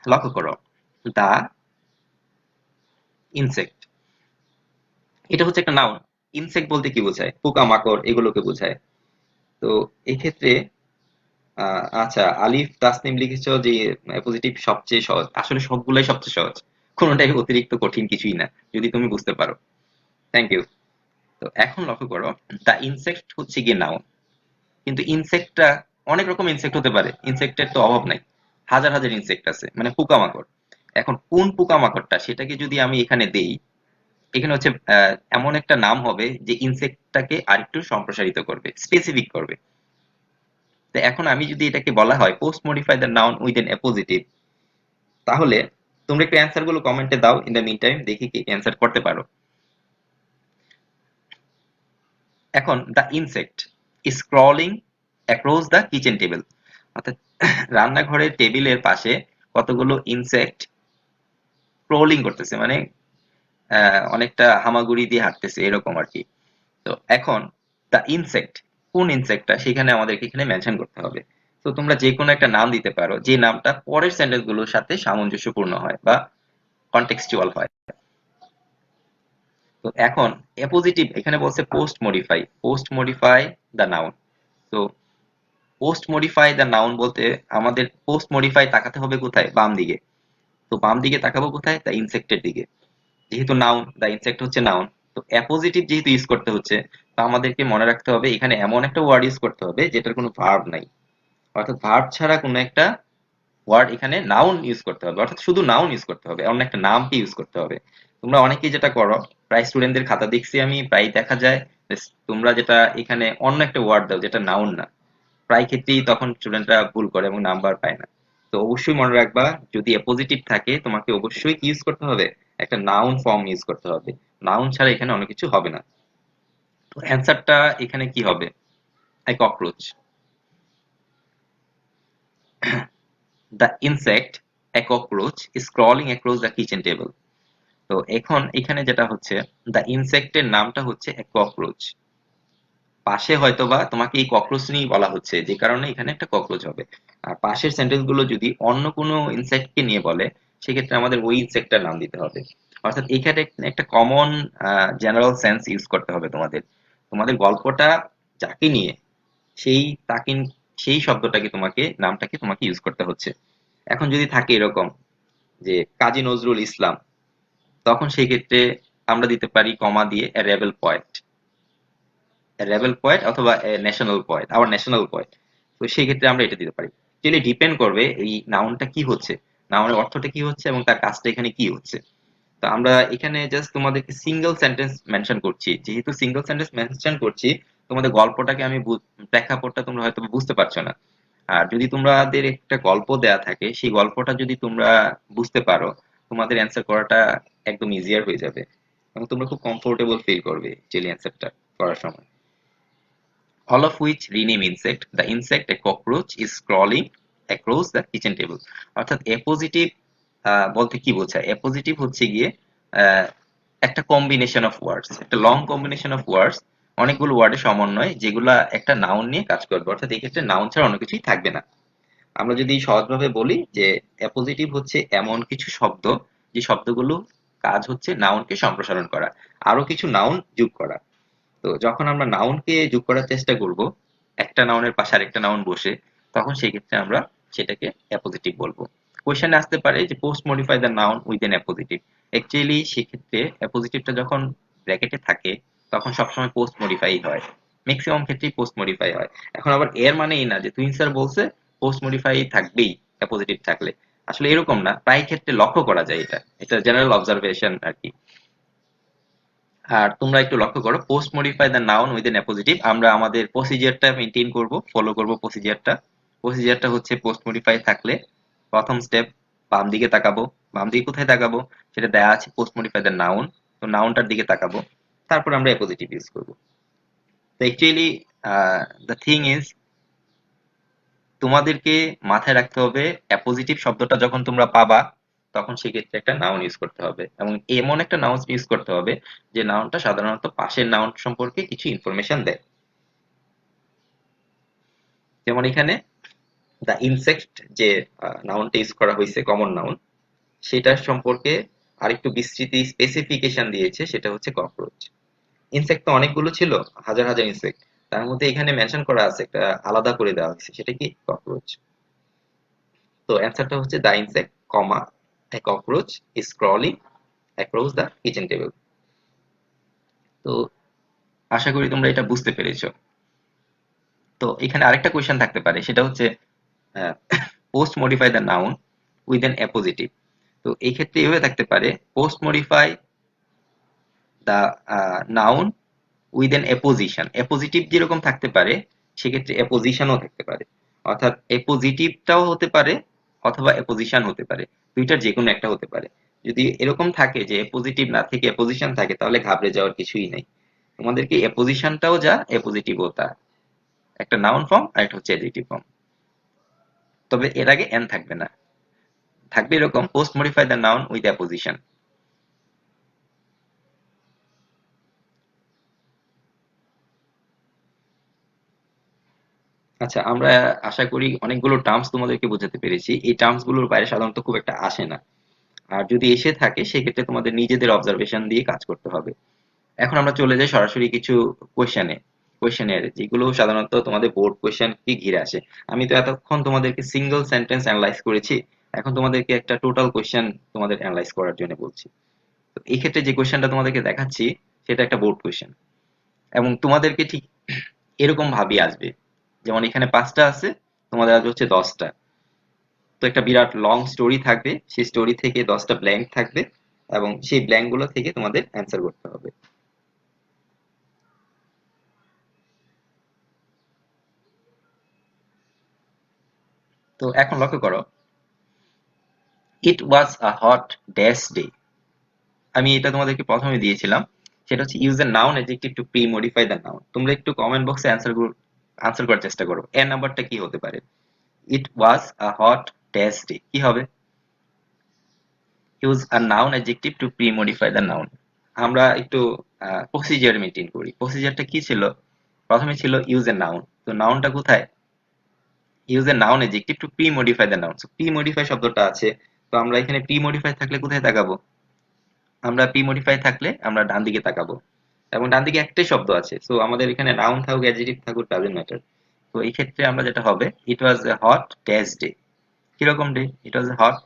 লক্ষ্য করো, দা ইনসেক্ট এটা হচ্ছে একটা নাউন। ইনসেক্ট বলতে কি বোঝায়? পোকামাকড়, এগুলোকে বোঝায়। তো এক্ষেত্রে আচ্ছা, আলিফ তাসনিম লিখেছো যে পজিটিভ সবচেয়ে সহজ, আসলে সবগুলাই সবচেয়ে সহজ, কোনোটাই অতিরিক্ত কঠিন কিছুই না যদি তুমি বুঝতে পারো। Thank you. তো এখন লক্ষ্য করো, দা ইনসেক্ট হচ্ছে গিয়ে নাউন, কিন্তু ইনসেক্টটা অনেক রকম ইনসেক্ট হতে পারে, ইনসেক্টের তো অভাব নাই, হাজার হাজার ইনসেক্ট আছে, মানে পোকামাকড়। এখন কোন পোকামাকড়টা সেটাকে যদি আমি এখানে দেই, এখানে হচ্ছে এমন একটা নাম হবে যে ইনসেক্টটাকে আরেকটু সম্প্রসারিত করবে, স্পেসিফিক করবে। তো এখন আমি যদি এটাকে বলা হয় post modify the noun with an appositive, তাহলে তোমরা একটু অ্যান্সার গুলো কমেন্টে দাও, ইন দ্য মিন টাইম দেখি কি অ্যান্সার করতে পারো। এখন the insect is crawling across the kitchen table, অর্থাৎ রান্নাঘরের টেবিলের পাশে কতগুলো ইনসেক্ট ক্রলিং করতেছে, মানে অনেকটা হামাগুড়ি দিয়ে হাঁটতেছে এরকম আর কি। তো এখন দ্য ইনসেক্ট কোন ইনসেক্টটা সেখানে আমাদেরকে এখানে মেনশন করতে হবে। তো তোমরা যে কোনো একটা নাম দিতে পারো যে নামটা পরের সেন্টেন্স গুলোর সাথে সামঞ্জস্যপূর্ণ হয় বা কন্টেক্সচুয়াল হয়। তো এখন অ্যাপোজিটিভ এখানে বলছে পোস্ট মডিফাই দ্য নাউন। তো পোস্ট মডিফাই দ্য নাউন বলতে আমাদের পোস্ট মডিফাই তাকাতে হবে কোথায়? বাম দিকে। তো বাম দিকে তাকাবো কোথায়? দ্য ইনসেক্টের দিকে। যেহেতু নাউন, দ্য ইনসেক্ট হচ্ছে নাউন, তো অ্যাপোজিটিভ যেহেতু ইউজ করতে হচ্ছে, তো আমাদেরকে মনে রাখতে হবে এখানে এমন একটা ওয়ার্ড ইউজ করতে হবে যেটার কোনো ভার্ব নাই। অর্থাৎ ভার্ব ছাড়া কোনো একটা ওয়ার্ড এখানে নাউন ইউজ করতে হবে, অর্থাৎ শুধু নাউন ইউজ করতে হবে, অন্য একটা নামকে ইউজ করতে হবে। তোমরা অনেকেই যেটা করো প্রায় স্টুডেন্টদের খাতা দেখছি আমি, প্রায় দেখা যায় যে তোমরা যেটা এখানে অন্য একটা ওয়ার্ড দাও যেটা নাউন না, প্রায় ক্ষেত্রেই তখন স্টুডেন্টরা ভুল করে এবং নাম্বার পায় না। তো অবশ্যই মনে রাখবা, যদি অ্যাপোজিটিভ থাকে তোমাকে অবশ্যই কি ইউজ করতে হবে, একটা নাউন ফর্ম ইউজ করতে হবে। নাউন ছাড়া এখানে অনেক কিছু হবে না। তো অ্যান্সারটা এখানে কি হবে? A cockroach. The insect a cockroach is crawling across the kitchen table. তো এখন এখানে যেটা হচ্ছে, দ্য ইনসেক্টের নামটা হচ্ছে এ ককরোচ। পাশে হয়তোবা তোমাকে এই ককরোচ নিয়েই বলা হচ্ছে, যে কারণে এখানে একটা ককরোচ হবে। আর পাশের সেন্টেন্স গুলো যদি অন্য কোনো ইনসেক্টকে নিয়ে বলে, সেক্ষেত্রে আমাদের ওই ইনসেক্টটার নাম দিতে হবে। অর্থাৎ এখানে একটা কমন জেনারেল সেন্স ইউজ করতে হবে তোমাদের। তোমাদের গল্পটা যাকে নিয়ে, সেই তাকে, সেই শব্দটাকে তোমাকে, নামটাকে তোমাকে ইউজ করতে হচ্ছে। এখন যদি থাকে এরকম যে কাজী নজরুল ইসলাম, তখন সেই ক্ষেত্রে আমরা দিতে পারি কমা দিয়ে এ রেবেল পয়েট, রেবেল পয়েট অথবা ন্যাশনাল পয়েট, আবার ন্যাশনাল পয়েট। তো সেই ক্ষেত্রে আমরা এটা দিতে পারি। অ্যাকচুয়ালি ডিপেন্ড করবে এই নাউনটা কি হচ্ছে, নাউনের অর্থটা কি হচ্ছে এবং তার কাজটা এখানে কি হচ্ছে। তো আমরা এখানে জাস্ট তোমাদেরকে সিঙ্গেল সেন্টেন্স মেনশন করছি, যেহেতু সিঙ্গেল সেন্টেন্স মেনশন করছি, তোমাদের গল্পটাকে আমি প্রেক্ষাপটটা তোমরা হয়তো বুঝতে পারছো না। আর যদি তোমাদের একটা গল্প দেয়া থাকে, সেই গল্পটা যদি তোমরা বুঝতে পারো, তোমাদের অ্যান্সার করাটা একদম ইজিয়ার হয়ে যাবে এবং তোমরা খুব কমফোর্টেবল ফিল করবে অ্যাকচুয়ালি অ্যান্সারটা করার সময়। All of which rename insect. The insect, a cockroach, is crawling across the kitchen table. অর্থাৎ অ্যাপোজিটিভ বলতে কি বোঝায়? অ্যাপোজিটিভ হচ্ছে গিয়ে আহ, একটা কম্বিনেশন অফ ওয়ার্ডস, একটা লং কম্বিনেশন অফ ওয়ার্ডস, অনেকগুলো ওয়ার্ডের সমন্বয়, যেগুলা একটা নাউন নিয়ে কাজ করবে। অর্থাৎ এই ক্ষেত্রে নাউন ছাড়া অন্য কিছুই থাকবে না। আমরা যদি সহজভাবে বলি যে অ্যাপোজিটিভ হচ্ছে এমন কিছু শব্দ, যে শব্দগুলো কাজ হচ্ছে নাউনকে সম্প্রসারণ করা, আরো কিছু নাউন যোগ করা। তো যখন আমরা নাউনকে যোগ করার চেষ্টা করব, একটা নাউনের পাশে আরেকটা নাউন বসে, তখন সেই ক্ষেত্রে আমরা সেটাকে অ্যাপোজিটিভ বলবো। কোয়েশ্চেনে আসতে পারে যে post modify the noun with an appositive. Actually সেক্ষেত্রে অ্যাপোজিটিভটা যখন ব্র্যাকেটে থাকে, তখন সবসময় পোস্ট মডিফাই হয়, ম্যাক্সিমাম ক্ষেত্রেই পোস্ট মডিফাই হয়। এখন আবার এর মানে এই না যে তুহিন স্যার বলছে পোস্ট মডিফাই থাকবেই অ্যাপোজিটিভ থাকলে, আসলে এরকম না, প্রায় ক্ষেত্রে লক্ষ্য করা যায় এটা, এটা জেনারেল অবজারভেশন আর কি। আর তোমরা একটু লক্ষ্য করো, post modify the noun with an appositive, আমরা আমাদের প্রসিজিয়ারটা মেনটেন করব, ফলো করব প্রসিজিয়ারটা। প্রসিজিয়ারটা হচ্ছে পোস্ট মডিফাই থাকলে প্রথম স্টেপ বাম দিকে তাকাবো। বাম দিকে কোথায় তাকাবো? সেটা দেয়া আছে পোস্ট মডিফাই দ্য নাউন, তো নাউনটার দিকে তাকাবো, তারপর আমরা অ্যাপোজিটিভ ইউজ করব। তো অ্যাকচুয়ালি দ্য থিং ইজ, তোমাদেরকে মাথায় রাখতে হবে অ্যাপোজিটিভ শব্দটা যখন তোমরা পাবা, তখন সেক্ষেত্রে একটা নাউন ইউজ করতে হবে এবং এমন একটা নাউন ইউজ করতে হবে যে নাউনটা সাধারণত পাশের নাউন সম্পর্কে কিছু ইনফরমেশন দেয়। যেমন এখানে দ্য ইনসেক্ট যে নাউনটা ইউজ করা হয়েছে, কমন নাউন, সেটার সম্পর্কে আরেকটু বিস্তৃতি স্পেসিফিকেশন দিয়েছে, সেটা হচ্ছে ককরোচ। ইনসেক্ট তো অনেকগুলো ছিল, হাজার হাজার ইনসেক্ট, তার মধ্যে এখানে মেনশন করা আছে, একটা আলাদা করে দেওয়া হয়েছে, সেটা কি? ককরোচ। তো অ্যান্সারটা হচ্ছে the insect, comma, a cockroach is crawling across the kitchen table. তো আশা করি তোমরা এটা বুঝতে পেরেছো। তো এখানে আরেকটা কোয়েশ্চেন থাকতে পারে, সেটা হচ্ছে post modify the noun with an appositive. তো এই ক্ষেত্রে এভাবে থাকতে পারে, post modify the noun with an apposition. Appositive যেরকম থাকতে পারে, সেক্ষেত্রে অ্যাপোজিশনও থাকতে পারে। অর্থাৎ অ্যাপোজিটিভটাও হতে পারে অথবা অ্যাপোজিশন হতে পারে, দুইটার যে কোনো একটা হতে পারে। যদি এরকম থাকে যে অ্যাপোজিটিভ না থেকে অ্যাপোজিশন থাকে, তাহলে ঘাবড়ে যাওয়ার কিছুই নেই। তোমাদেরকে অ্যাপোজিশনটাও যা, অ্যাপোজিটিভও তা, একটা নাউন ফর্ম আর একটা হচ্ছে অ্যাডজেক্টিভ ফর্ম। তবে এর আগে এন থাকবে না, থাকবে এরকম post modify the noun with apposition. আচ্ছা, আমরা আশা করি অনেকগুলো টার্মস তোমাদেরকে বোঝাতে পেরেছি। এই টার্মস গুলোর বাইরে সাধারণত খুব একটা আসে না, আর যদি এসে থাকে সেক্ষেত্রে তোমাদের নিজেদের অবজারভেশন দিয়ে কাজ করতে হবে। এখন আমরা চলে যাই সরাসরি কিছু কোয়েশ্চেনে, কোয়েশ্চেনের যেগুলো সাধারণত তোমাদের বোর্ড কোয়েশ্চেন কি ঘিরে আসে। আমি তো এতক্ষণ তোমাদেরকে সিঙ্গেল সেন্টেন্স অ্যানালাইজ করেছি, এখন তোমাদেরকে একটা টোটাল কোয়েশ্চেন তোমাদের অ্যানালাইজ করার জন্য বলছি। তো এই ক্ষেত্রে যে কোয়েশ্চেনটা তোমাদেরকে দেখাচ্ছি, সেটা একটা বোর্ড কোয়েশ্চেন এবং তোমাদেরকে ঠিক এরকম ভাবেই আসবে। যেমন এখানে 5টা আছে, তোমাদের আসবে হচ্ছে 10টা। তো একটা বিরাট লং স্টোরি থাকবে, সেই স্টোরি থেকে 10টা ব্ল্যাঙ্ক থাকবে, এবং সেই ব্ল্যাঙ্ক গুলো থেকে তোমাদের অ্যান্সার করতে হবে। তো এখন লক্ষ্য করো, ইট ওয়াজ আ হট ড্যাশ ডে। আমি এটা তোমাদেরকে প্রথমে দিয়েছিলাম, সেটা হচ্ছে use a noun adjective two pre modify the noun. তোমরা একটু কমেন্ট বক্সে আনসার করার চেষ্টা করো, এর নাম্বারটা কি হতে পারে। ইট ওয়াজ আ হট ড্যাশ ডে কি হবে? Use a noun adjective two pre modify the noun. আমরা একটু প্রসিজার মেনটেন করি। প্রসিজারটা কি ছিল? প্রথমে ছিল ইউজ এ নাউন। তো নাউনটা কোথায়? Use a noun adjective two pre modify the noun. So pre modify শব্দটা আছে, তো আমরা এখানে প্রি মডিফাই থাকলে কোথায় তাকাবো? আমরা প্রি মডিফাই থাকলে আমরা ডান দিকে তাকাবো, এবং ডান দিকে একটাই শব্দ আছে, সো আমাদের এখানে নাউন থাকুক অ্যাডজেক্টিভ থাকুক ডাজন্ট ম্যাটার। তো এই ক্ষেত্রে আমরা যেটা হবে, ইট was a hot dash day. কিরকম day? It was a hot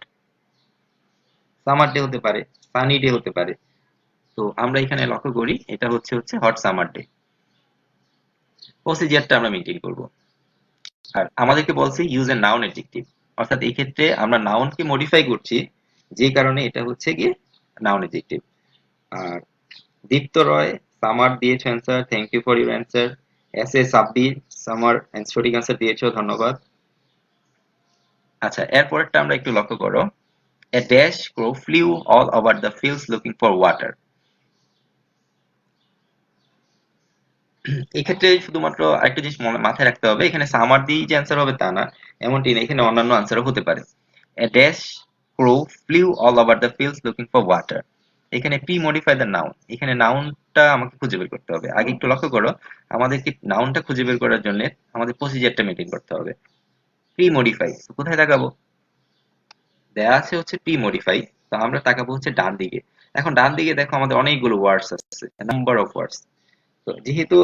summer day হতে পারে, সানি ডে হতে পারে। তো আমরা এখানে লক্ষ্য করি এটা হচ্ছে হট সামার ডে। প্রসিজারটা আমরা মেনটেন করব। আর আমাদেরকে বলছে ইউজ এ নাউন অ্যাডজেক্টিভ, অর্থাৎ এই ক্ষেত্রে আমরা নাউনকে মডিফাই করছি, যে কারণে এটা হচ্ছে গিয়ে নাউন অ্যাডজেক্টিভ। আর দীপ্ত রয় সামার দিয়েছো answer, thank you for your answer. S A Sabbir summer সঠিক অ্যান্সার দিয়েছো, ধন্যবাদ। আচ্ছা, এরপরেরটা আমরা একটু লক্ষ্য করো, a dash crow flew all over the fields looking for water. এক্ষেত্রে শুধুমাত্র আরেকটা জিনিস মাথায় রাখতে হবে, এখানে সামার দিয়েই যে অ্যান্সার হবে তা না, এমনটি না, এখানে অন্যান্য অ্যান্সারও হতে পারে। A dash crow flew all over the fields looking for water. এখানে প্রি মডিফাই দ্য নাউন, এখানে নাউনটা আমাকে খুঁজে বের করতে হবে। আগে একটু লক্ষ্য করো, আমাদেরকে নাউনটা খুঁজে বের করার জন্য আমাদের প্রসিজারটা মেনটেন করতে হবে। প্রি মডিফাই কোথায় তাকাবো? দেয়া আছে হচ্ছে প্রি মডিফাই, তো আমরা তাকাবো হচ্ছে ডান দিকে। এখন ডান দিকে দেখো আমাদের অনেকগুলো ওয়ার্ডস আছে, নাম্বার অফ ওয়ার্ডস। তো যেহেতু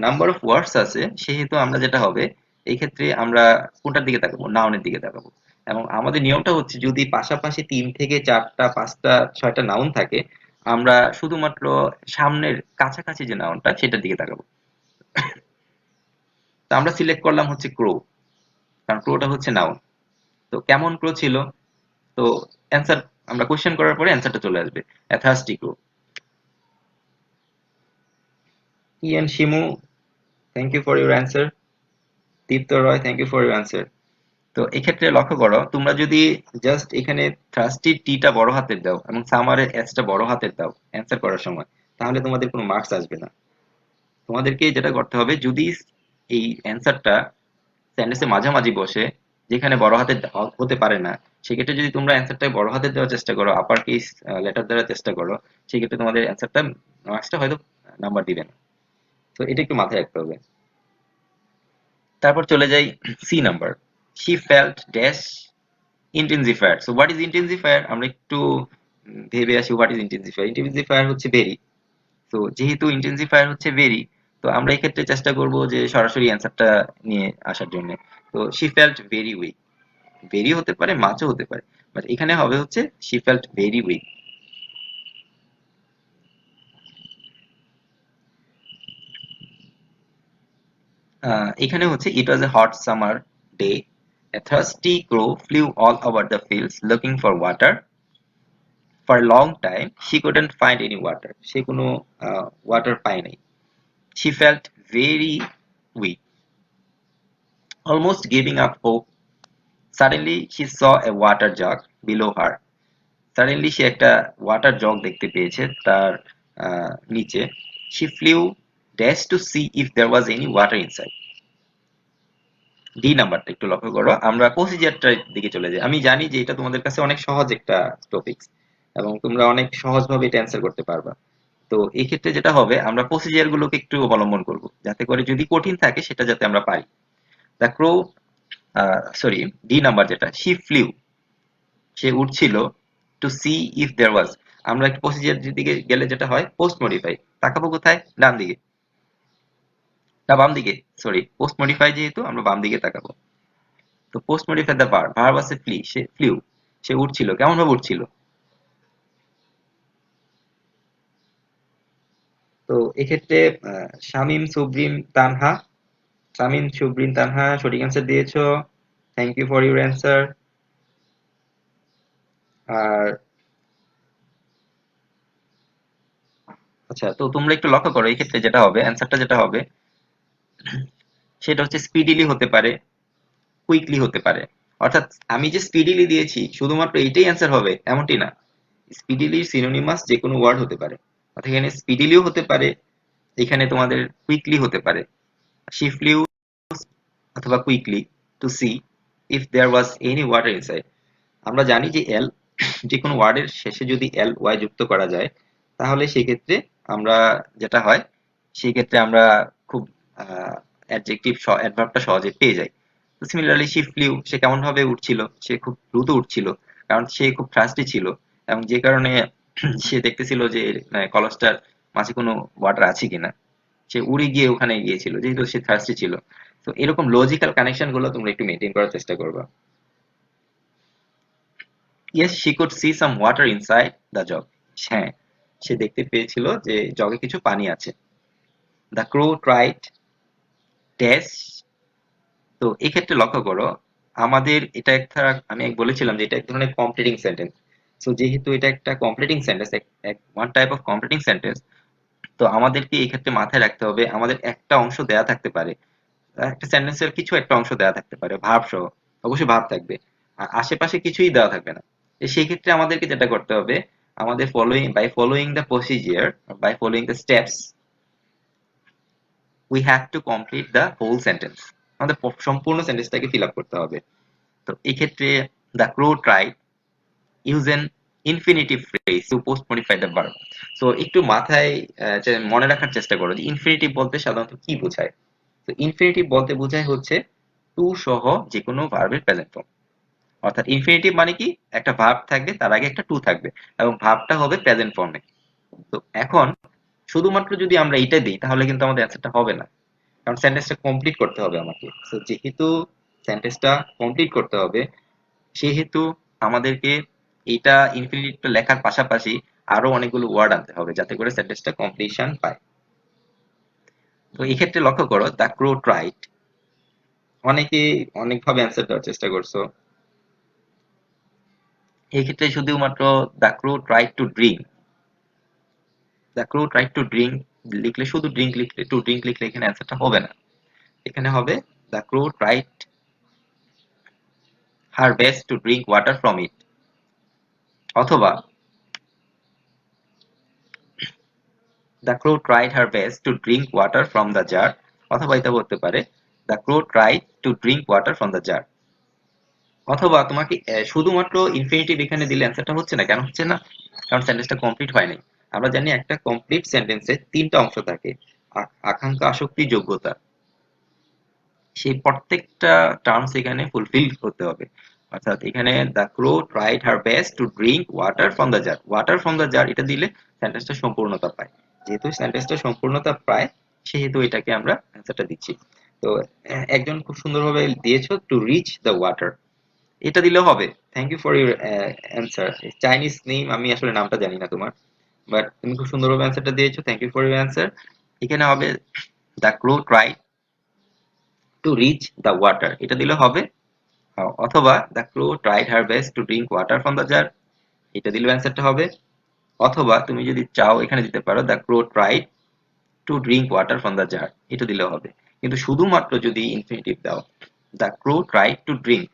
নাম্বার অফ ওয়ার্ডস আছে, সেহেতু আমরা যেটা হবে এই ক্ষেত্রে আমরা কোনটার দিকে তাকাবো? নাউনের দিকে তাকাবো। এবং আমাদের নিয়মটা হচ্ছে যদি পাশাপাশি 3 থেকে 4টা 5টা 6টা নাউন থাকে, আমরা শুধুমাত্র সামনের কাছাকাছি যে নাউনটা সেটার দিকে তাকাবো। তো আমরা সিলেক্ট করলাম হচ্ছে ক্রো, কারণ ক্রোটা হচ্ছে নাউন। তো কেমন ক্রো ছিল? তো অ্যান্সার আমরা কোশ্চেন করার পরে অ্যান্সারটা চলে আসবে, a thirsty crow. E N Shimu, thank you for your answer. Dipta Roy, thank you for your answer. তো এক্ষেত্রে লক্ষ্য করো, তোমরা যদি জাস্ট এখানে থার্স্টির টিটা বড় হাতের দাও এবং সামারের এসটা বড় হাতের দাও অ্যান্সার করার সময়, তাহলে তোমাদের কোনো মার্কস আসবে না। তোমাদেরকে যেটা করতে হবে, যদি এই অ্যান্সারটা সেন্টেন্সের মাঝামাঝি বসে, যেখানে বড় হাতের হতে পারে না, সেক্ষেত্রে যদি তোমরা অ্যান্সারটা বড় হাতের দেওয়ার চেষ্টা করো, আপার কেস লেটার দেওয়ার চেষ্টা করো, সেক্ষেত্রে তোমাদের অ্যান্সারটা মার্কসটা হয়তো নাম্বার দিবে না। তো এটা একটু মাথায় রাখতে হবে। তারপর চলে যাই C number. She felt dash intensifier. So what is intensifier? আমরা একটু ভেবে আসি হোয়াট ইজ ইন্টেন্সিফায়ার। ইন্টেন্সিফায়ার হচ্ছে ভেরি। তো যেহেতু ইন্টেন্সিফায়ার হচ্ছে ভেরি, তো আমরা এই ক্ষেত্রে চেষ্টা করব যে সরাসরি অ্যান্সারটা নিয়ে আসার জন্য। তো she felt very weak, very হতে পারে, মাছও হতে পারে, বাট এখানে হবে হচ্ছে শি ফেল্ট ভেরি উইক। এখানে হচ্ছে it was a hot summer day, a thirsty crow flew all over the fields looking for water. For a long time she couldn't find any water. সে কোনো water পায় নাই। She felt very weak, almost giving up hope. Suddenly she saw a water jug below her. Suddenly সে একটা water jug দেখতে পেয়েছে তার নিচে। She flew dash to see if there was any water inside. D নাম্বারটা একটু লক্ষ্য করো, আমরা প্রসিজারটার দিকে চলে যাই। আমি জানি যে এটা তোমাদের কাছে অনেক সহজ একটা টপিকস, এবং তোমরা অনেক সহজভাবে এটা অ্যান্সার করতে পারবা। তো এই ক্ষেত্রে যেটা হবে, আমরা প্রসিজার গুলোকে একটু অবলম্বন করব, যাতে করে যদি কঠিন থাকে সেটা যাতে আমরা পারি। The crow, sorry, D number যেটা, শি ফ্লিউ, সে উঠছিল, to see if there was, আমরা একটু প্রসিজার দিকে গেলে যেটা হয় পোস্ট মডিফাই, তাকাবো কোথায়? ডান দিকে না বাম দিকে? সরি, পোস্ট মডিফাই যেহেতু আমরা বাম দিকে তাকাবো। তো post modify the verb, verb আছে ফ্লি, সে ফ্লিউ, সে উঠছিল। কেমন ভাবে উঠছিল? তো এক্ষেত্রে শামীম সুব্রিম তানহা, শামীম সুব্রিন তানহা সঠিক অ্যান্সার দিয়েছো, thank you for your answer. আর আচ্ছা, তো তোমরা একটু লক্ষ্য করো এই ক্ষেত্রে যেটা হবে, অ্যান্সারটা যেটা হবে সেটা হচ্ছে স্পিডিলি হতে পারে, কুইকলি হতে পারে। অর্থাৎ আমি যে স্পিডিলি দিয়েছি শুধুমাত্র এইটাই অ্যান্সার হবে এমনটি না। স্পিডিলির সিনোনিমাস যে কোনো ওয়ার্ড হতে পারে। অর্থাৎ এখানে স্পিডিলিও হতে পারে, এখানে তোমাদের কুইকলি হতে পারে, শিফটলিও অথবা quickly to see if there was any water inside. আমরা জানি যে এল, যে কোনো ওয়ার্ডের শেষে যদি এল ওয়াই যুক্ত করা যায় তাহলে সেক্ষেত্রে আমরা যেটা হয়, সেই ক্ষেত্রে আমরা খুব অ্যাডজেক্টিভ অ্যাডভার্বটা সহজে পেয়ে যাই। তো সিমিলারলি শিফটলিও সে কেমন ভাবে উঠছিল, সে খুব দ্রুত উঠছিল, কারণ সে খুব থ্রাস্টি ছিল এবং যে কারণে সে দেখতেছিল যে কলসটার মাঝে কোনো ওয়াটার আছে কিনা, সে উড়ে গিয়ে ওখানে গিয়েছিল যেহেতু সে থার্স্টি ছিল। তো এরকম লজিক্যাল কানেকশন গুলো তোমরা একটু মেনটেন করার চেষ্টা করবা। Yes she could see some water inside the jug. হ্যাঁ, সে দেখতে পেয়েছিল যে জগে কিছু পানি আছে। The crow tried dash. তো এক্ষেত্রে লক্ষ্য করো, আমাদের এটা একটা, আমি বলেছিলাম যে এটা এক ধরনের কমপ্লিটিং সেন্টেন্স। সো যেহেতু এটা একটা completing sentence, one type of completing sentence, তো আমাদেরকে এই ক্ষেত্রে মাথায় রাখতে হবে আমাদের একটা অংশ দেয়া থাকতে পারে, একটা সেন্টেন্সের কিছু একটা অংশ দেওয়া থাকতে পারে ভার্ব সহ, অবশ্যই ভার্ব থাকবে, আর আশেপাশে কিছুই দেওয়া থাকবে না। তো সেই ক্ষেত্রে আমাদেরকে যেটা করতে হবে, আমাদের following the procedure, by following the steps, we have to complete the whole sentence. আমাদের সম্পূর্ণ সেন্টেন্সটাকে ফিল আপ করতে হবে। তো এই ক্ষেত্রে the crow try use an infinitive phrase to post modify the verb. So একটু মাথায় মনে রাখার চেষ্টা করো যে ইনফিনিটিভ বলতে সাধারণত কি বোঝায়। তো ইনফিনিটিভ বলতে বোঝায় হচ্ছে টু সহ যে কোনো ভার্বের প্রেজেন্ট ফর্ম। অর্থাৎ ইনফিনিটিভ মানে কি, একটা ভার্ব থাকবে তার আগে একটা টু থাকবে এবং ভার্বটা হবে প্রেজেন্ট ফর্মে। তো এখন শুধুমাত্র যদি আমরা এটা দিই তাহলে কিন্তু আমাদের অ্যান্সারটা হবে না, কারণ সেন্টেন্সটা কমপ্লিট করতে হবে আমাকে। তো যেহেতু সেন্টেন্সটা কমপ্লিট করতে হবে, সেহেতু আমাদেরকে এটা ইনফিনিটিভটা লেখার পাশাপাশি আরো অনেকগুলো ওয়ার্ড আনতে হবে যাতে করে সেন্টেন্সটা কমপ্লিশন পায়। তো এই ক্ষেত্রে লক্ষ্য করো দ্য ক্রো ট্রাইড, অনেকে অনেকভাবে অ্যান্সার দেওয়ার চেষ্টা করছো। এই ক্ষেত্রে শুধুমাত্র the crow tried to drink, the crow tried to drink লিখলে, শুধু ড্রিঙ্ক লিখলে, টু ড্রিঙ্ক লিখলে এখানে অ্যান্সারটা হবে না। এখানে হবে the crow tried her best to drink water from it, অথবা the crow tried her best to drink water from the jar, অথবা এটা বলতে পারে the crow tried to drink water from the jar. অথবা তোমাকে শুধুমাত্র ইনফিনিটিভ এখানে দিলে অ্যান্সারটা হচ্ছে না। কেন হচ্ছে না? কারণ সেন্টেন্সটা কমপ্লিট হয় নাই। আমরা জানি একটা কমপ্লিট সেন্টেন্সে তিনটা অংশ থাকে, আকাঙ্ক্ষা, আসক্তি, যোগ্যতা। সেই প্রত্যেকটা টার্মস এখানে ফুলফিল হতে হবে। অর্থাৎ এখানে the crow tried her best to drink water from the jar, water from the jar এটা দিলে সেন্টেন্সটা সম্পূর্ণতা পায়। যেহেতু সেন্টেন্সটা সম্পূর্ণতা পায় সেহেতু এটাকে আমরা অ্যান্সারটা দিচ্ছি। তো একজন খুব সুন্দরভাবে দিয়েছো টু রিচ দ্য ওয়াটার, এটা দিলেও হবে। Thank you for your answer. Chinese name, আমি আসলে নামটা জানি না তোমার, বাট তুমি খুব সুন্দরভাবে অ্যান্সারটা দিয়েছো, thank you for your answer. এখানে হবে the crow try to reach the water, এটা দিলে হবে। অথবা the crow tried her best to drink water from the jar, এটা দিলেও অ্যান্সারটা হবে। অথবা তুমি যদি চাও এখানে দিতে পারো the crow tried to drink water from the jar, এটা দিলেও হবে। কিন্তু শুধুমাত্র যদি ইনফিনিটিভ দাও, the crow tried to drink,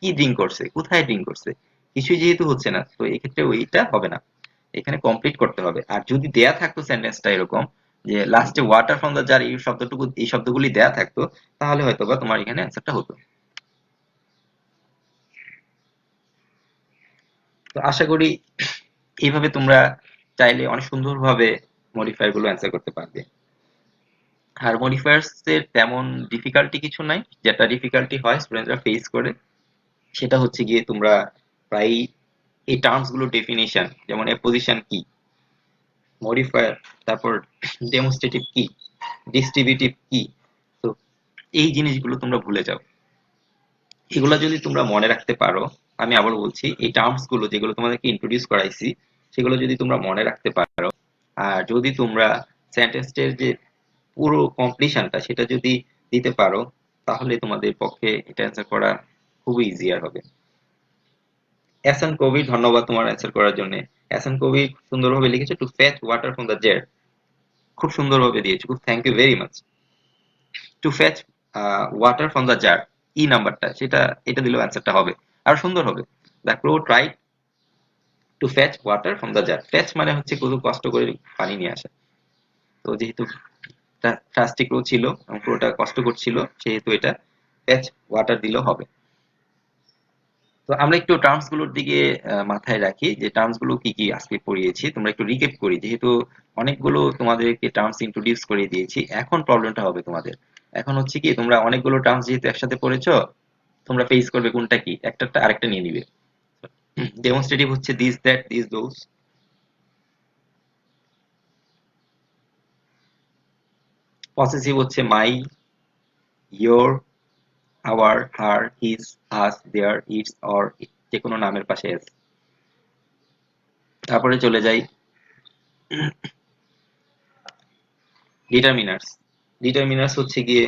কি ড্রিঙ্ক করছে, কোথায় ড্রিঙ্ক করছে, কিছুই যেহেতু হচ্ছে না, তো এক্ষেত্রে ওইটা হবে না, এখানে কমপ্লিট করতে হবে। আর যদি দেয়া থাকতো সেন্টেন্সটা এরকম যে লাস্টে ওয়াটার ফ্রম দ্য জার এই শব্দটুকু, এই শব্দগুলি দেয়া থাকতো, তাহলে হয়তোবা তোমার এখানে অ্যান্সারটা হতো। তো আশা করি এইভাবে তোমরা চাইলে অনেক সুন্দরভাবে মডিফায়ার গুলো অ্যান্সার করতে পারবে। আর মডিফায়ার্স এর তেমন ডিফিকাল্টি কিছু নাই, যেটা ডিফিকাল্টি হয় স্টুডেন্টরা ফেস করে সেটা হচ্ছে গিয়ে তোমরা প্রায় এই টার্মস গুলো ডেফিনেশন, যেমন অ্যাপোজিশন কি, মডিফায়ার, তারপর ডেমনস্ট্রেটিভ কি, ডিস্ট্রিবিউটিভ কি, তো এই জিনিসগুলো তোমরা ভুলে যাও। এগুলো যদি তোমরা মনে রাখতে পারো, আমি আবার বলছি এই টার্মস গুলো যেগুলো তোমাদেরকে ইন্ট্রোডিউস করাইছি সেগুলো যদি তোমরা মনে রাখতে পারো, আর যদি তোমরা সেন্টেন্সের যে পুরো কমপ্লিশনটা সেটা যদি দিতে পারো, তাহলে তোমাদের পক্ষে এটা অ্যান্সার করা খুবই ইজিয়ার হবে। এসএন কবির, ধন্যবাদ তোমার অ্যান্সার করার জন্য। এসএন কবির সুন্দরভাবে লিখেছে to fetch water from the jet, খুব সুন্দরভাবে দিয়েছে, খুব thank you very much. To fetch water from the jar, ই নাম্বারটা সেটা, এটা দিলেও অ্যান্সারটা হবে, আর সুন্দর হবে। The crow try to fetch water from the jar, fetch মানে হচ্ছে খুব কষ্ট করে পানি নিয়ে আসা। তো যেহেতু ফার্স্টে ক্রো ছিল এবং ক্রোটা কষ্ট করছিল, সেহেতু এটা ফেচ ওয়াটার দিলেও হবে। তো আমরা একটু টার্মস গুলোর দিকে মাথায় রাখি যে টার্মস গুলো কি কি আজকে পড়িয়েছি, তোমরা একটু রিক্যাপ করি, যেহেতু অনেকগুলো তোমাদেরকে টার্মস ইন্ট্রোডিউস করে দিয়েছি। এখন প্রবলেমটা হবে তোমাদের, এখন হচ্ছে কি তোমরা অনেকগুলো টার্মস যেহেতু একসাথে পড়েছো, তোমরা ফেস করবে কোনটা কি, একটা আরেকটা নিয়ে নিবে। ডেমনস্ট্রেটিভ হচ্ছে this that this those, possessive হচ্ছে my, your, our, her, his, us, their, its, or, যে কোনো নামের পাশে এস। তারপরে চলে যাই ডিটারমিনার্স। ডিটারমিনার্স হচ্ছে গিয়ে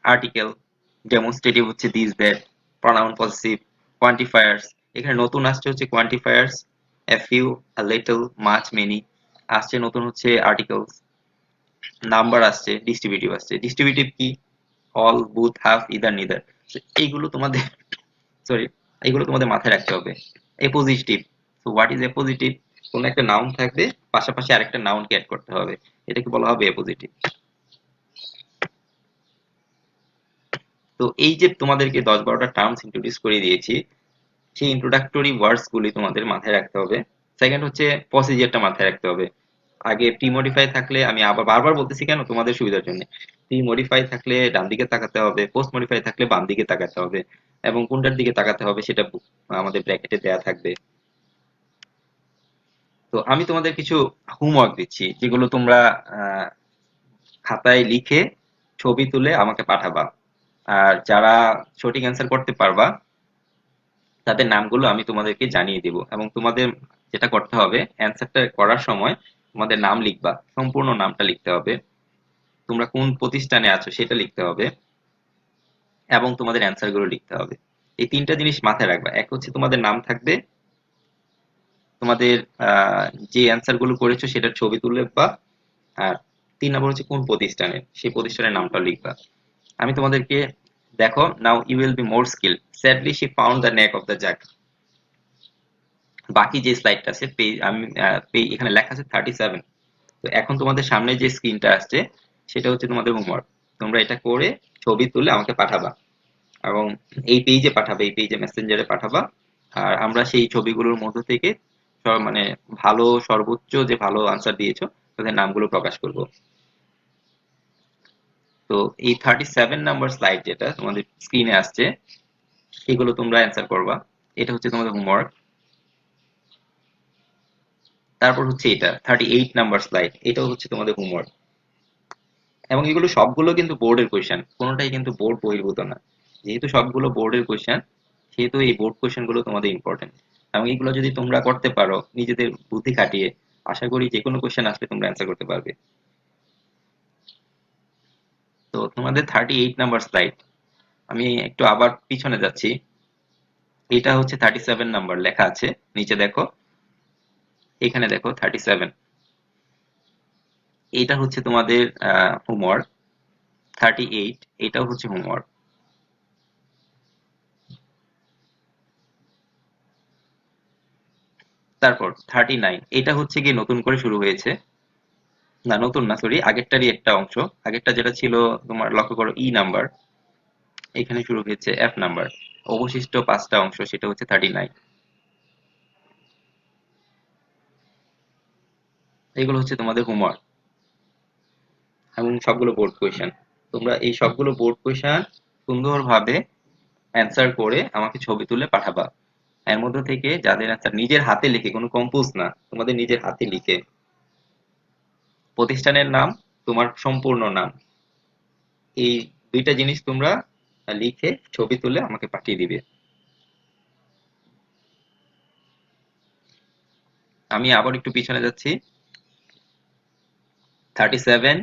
আর্টিকেল, ডেমনস্ট্রেটিভ হচ্ছে this that, pronoun possessive, quantifiers, এখানে নতুন আসছে হচ্ছে quantifiers, a few, a little, much, many, আসছে নতুন হচ্ছে আর্টিকেলস, নাম্বার আসছে, ডিস্ট্রিবিউটিভ আসছে। ডিস্ট্রিবিউটিভ কি, all, booth, half, either, neither. এইগুলো তোমাদের সরি, এইগুলো তোমাদের মাথায় রাখতে হবে। এপোজিটিভ, সো হোয়াট ইজ এপোজিটিভ, কোন একটা নাউন থাকবে, পাশাপাশি আরেকটা নাউনকে অ্যাড করতে হবে, এটাকে বলা হবে এপোজিটিভ। তো এই যে তোমাদেরকে 10-12টা টার্মস ইন্ট্রোডিউস করে দিয়েছি, সেই ইন্ট্রোডাক্টরি ওয়ার্ডস গুলি তোমাদের মাথায় রাখতে হবে। সেকেন্ড হচ্ছে প্রসিজারটা মাথায় রাখতে হবে। আগে প্রি মডিফাই থাকলে, আমি আবার বারবার বলতেছি কেন, তোমাদের সুবিধার জন্য, প্রি মডিফাই থাকলে ডান দিকে তাকাতে হবে, পোস্ট মডিফাই থাকলে বাম দিকে তাকাতে হবে, এবং কোনটার দিকে তাকাতে হবে সেটা আমাদের ব্র্যাকেটে দেয়া থাকবে। তো আমি তোমাদের কিছু হোমওয়ার্ক দিচ্ছি, যেগুলো তোমরা আহ, খাতায় লিখে ছবি তুলে আমাকে পাঠাবা। আর যারা সঠিক অ্যান্সার করতে পারবা, তাদের নামগুলো আমি তোমাদেরকে জানিয়ে দিব, এবং তোমাদের যেটা করতে হবে, অ্যান্সারটা করার সময় তোমাদের নাম লিখবা, সম্পূর্ণ নামটা লিখতে হবে, তোমরা কোন প্রতিষ্ঠানে আছো সেটা লিখতে হবে, এবং তোমাদের অ্যান্সার গুলো লিখতে হবে। এই তিনটা জিনিস মাথায় রাখবা, এক হচ্ছে তোমাদের নাম থাকবে, তোমাদের যে অ্যান্সার গুলো করেছো সেটার ছবি তুলে লিখবা, আর 3 নম্বর হচ্ছে কোন প্রতিষ্ঠানের, সেই প্রতিষ্ঠানের নামটা লিখবা। আমি তোমাদেরকে, দেখো, now you will be more skill, sadly she found the neck of the jug. বাকি যে স্লাইডটা আছে, পেজ আমি এখানে লেখা আছে 37। তো এখন তোমাদের সামনে যে স্ক্রিনটা আসছে, সেটা হচ্ছে তোমাদের হোমওয়ার্ক। তোমরা এটা করে ছবি তুলে আমাকে পাঠাবা, এবং এই পেজে পাঠাবে, এই পেজে মেসেঞ্জারে পাঠাবা। আর আমরা সেই ছবিগুলোর মধ্য থেকে মানে ভালো, সর্বোচ্চ যে ভালো আনসার দিয়েছো তাদের নামগুলো প্রকাশ করব। তো এই 37 নাম্বার স্লাইড যেটা তোমাদের স্ক্রিনে আসছে, এগুলো তোমরা অ্যান্সার করবা, এটা হচ্ছে তোমাদের হোমওয়ার্ক। তারপর হচ্ছে এটা 38 নাম্বার স্লাইড, এটাও হচ্ছে তোমাদের হোমওয়ার্ক। এবং এগুলো সবগুলো কিন্তু বোর্ডের কোয়েশ্চেন, কোনোটাই কিন্তু বোর্ড বহির্ভূত না। যেহেতু সবগুলো বোর্ডের কোয়েশ্চেন, সেহেতু এই বোর্ড কোয়েশ্চেন গুলো তোমাদের ইম্পর্টেন্ট। এবং এগুলো যদি তোমরা করতে পারো নিজেদের বুদ্ধি খাটিয়ে, আশা করি যে কোনো কোয়েশ্চেন আসলে তোমরা অ্যান্সার করতে পারবে। তো তোমাদের 38 নাম্বার স্লাইড, আমি একটু আবার পিছনে যাচ্ছি। এটা হচ্ছে 37 নাম্বার লেখা আছে, নিচে দেখো, এখানে দেখো 37, এটা হচ্ছে তোমাদের হোমওয়ার্ক। 38, এটাও হচ্ছে হোমওয়ার্ক। তারপর 39, এটা হচ্ছে গিয়ে নতুন করে শুরু হয়েছে, না নতুন না, সরি, আগেরটারই একটা অংশ। আগেরটা যেটা ছিল তোমার, লক্ষ্য করো, ই নাম্বার, এখানে শুরু হয়েছে এফ নাম্বার, অবশিষ্ট 5টা অংশ, সেটা হচ্ছে 39। এগুলো হচ্ছে তোমাদের হোমওয়ার্ক, এবং সবগুলো বোর্ড কোয়েশ্চেন। তোমরা এই সবগুলো বোর্ড কোয়েশ্চেন সুন্দরভাবে অ্যান্সার করে আমাকে ছবি তুলে পাঠাবা। এর মধ্যে থেকে যাদের অ্যান্সার নিজের হাতে লিখে, কোনো কম্পোজ না, তোমাদের নিজের হাতে লিখে প্রতিষ্ঠানের নাম, তোমার সম্পূর্ণ নাম, এই দুইটা জিনিস তোমরা লিখে ছবি তুলে আমাকে পাঠিয়ে দিবে। আমি আবার একটু পিছনে যাচ্ছি। 37,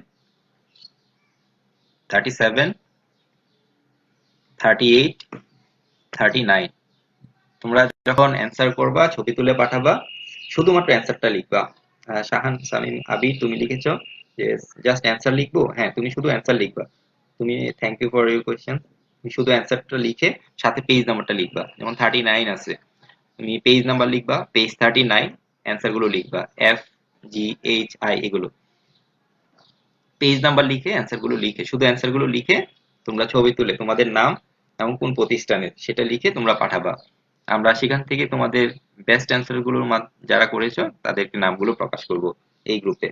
37, 38, 39, তোমরা যখন অ্যান্সার করবা ছবি তুলে পাঠাবা, শুধুমাত্র অ্যান্সারটা লিখবা। শাহান সামিম আবির তুমি লিখেছো যে জাস্ট অ্যান্সার লিখবো, হ্যাঁ তুমি শুধু অ্যান্সার লিখবা। তুমি thank you for your question, তুমি শুধু অ্যান্সারটা লিখে সাথে পেজ নাম্বারটা লিখবা। যেমন 39 আছে, তুমি পেজ নাম্বার লিখবা, পেজ 39, অ্যান্সার গুলো লিখবা FGHI এগুলো, পেজ নাম্বার লিখে অ্যান্সার গুলো লিখে, শুধু অ্যান্সার গুলো লিখে তোমরা ছবি তুলে তোমাদের নাম এবং কোন প্রতিষ্ঠানের সেটা লিখে তোমরা পাঠাবা। আমরা সেখান থেকে তোমাদের বেস্ট অ্যান্সার গুলোর যারা করেছো তাদেরকে নামগুলো প্রকাশ করব এই গ্রুপে,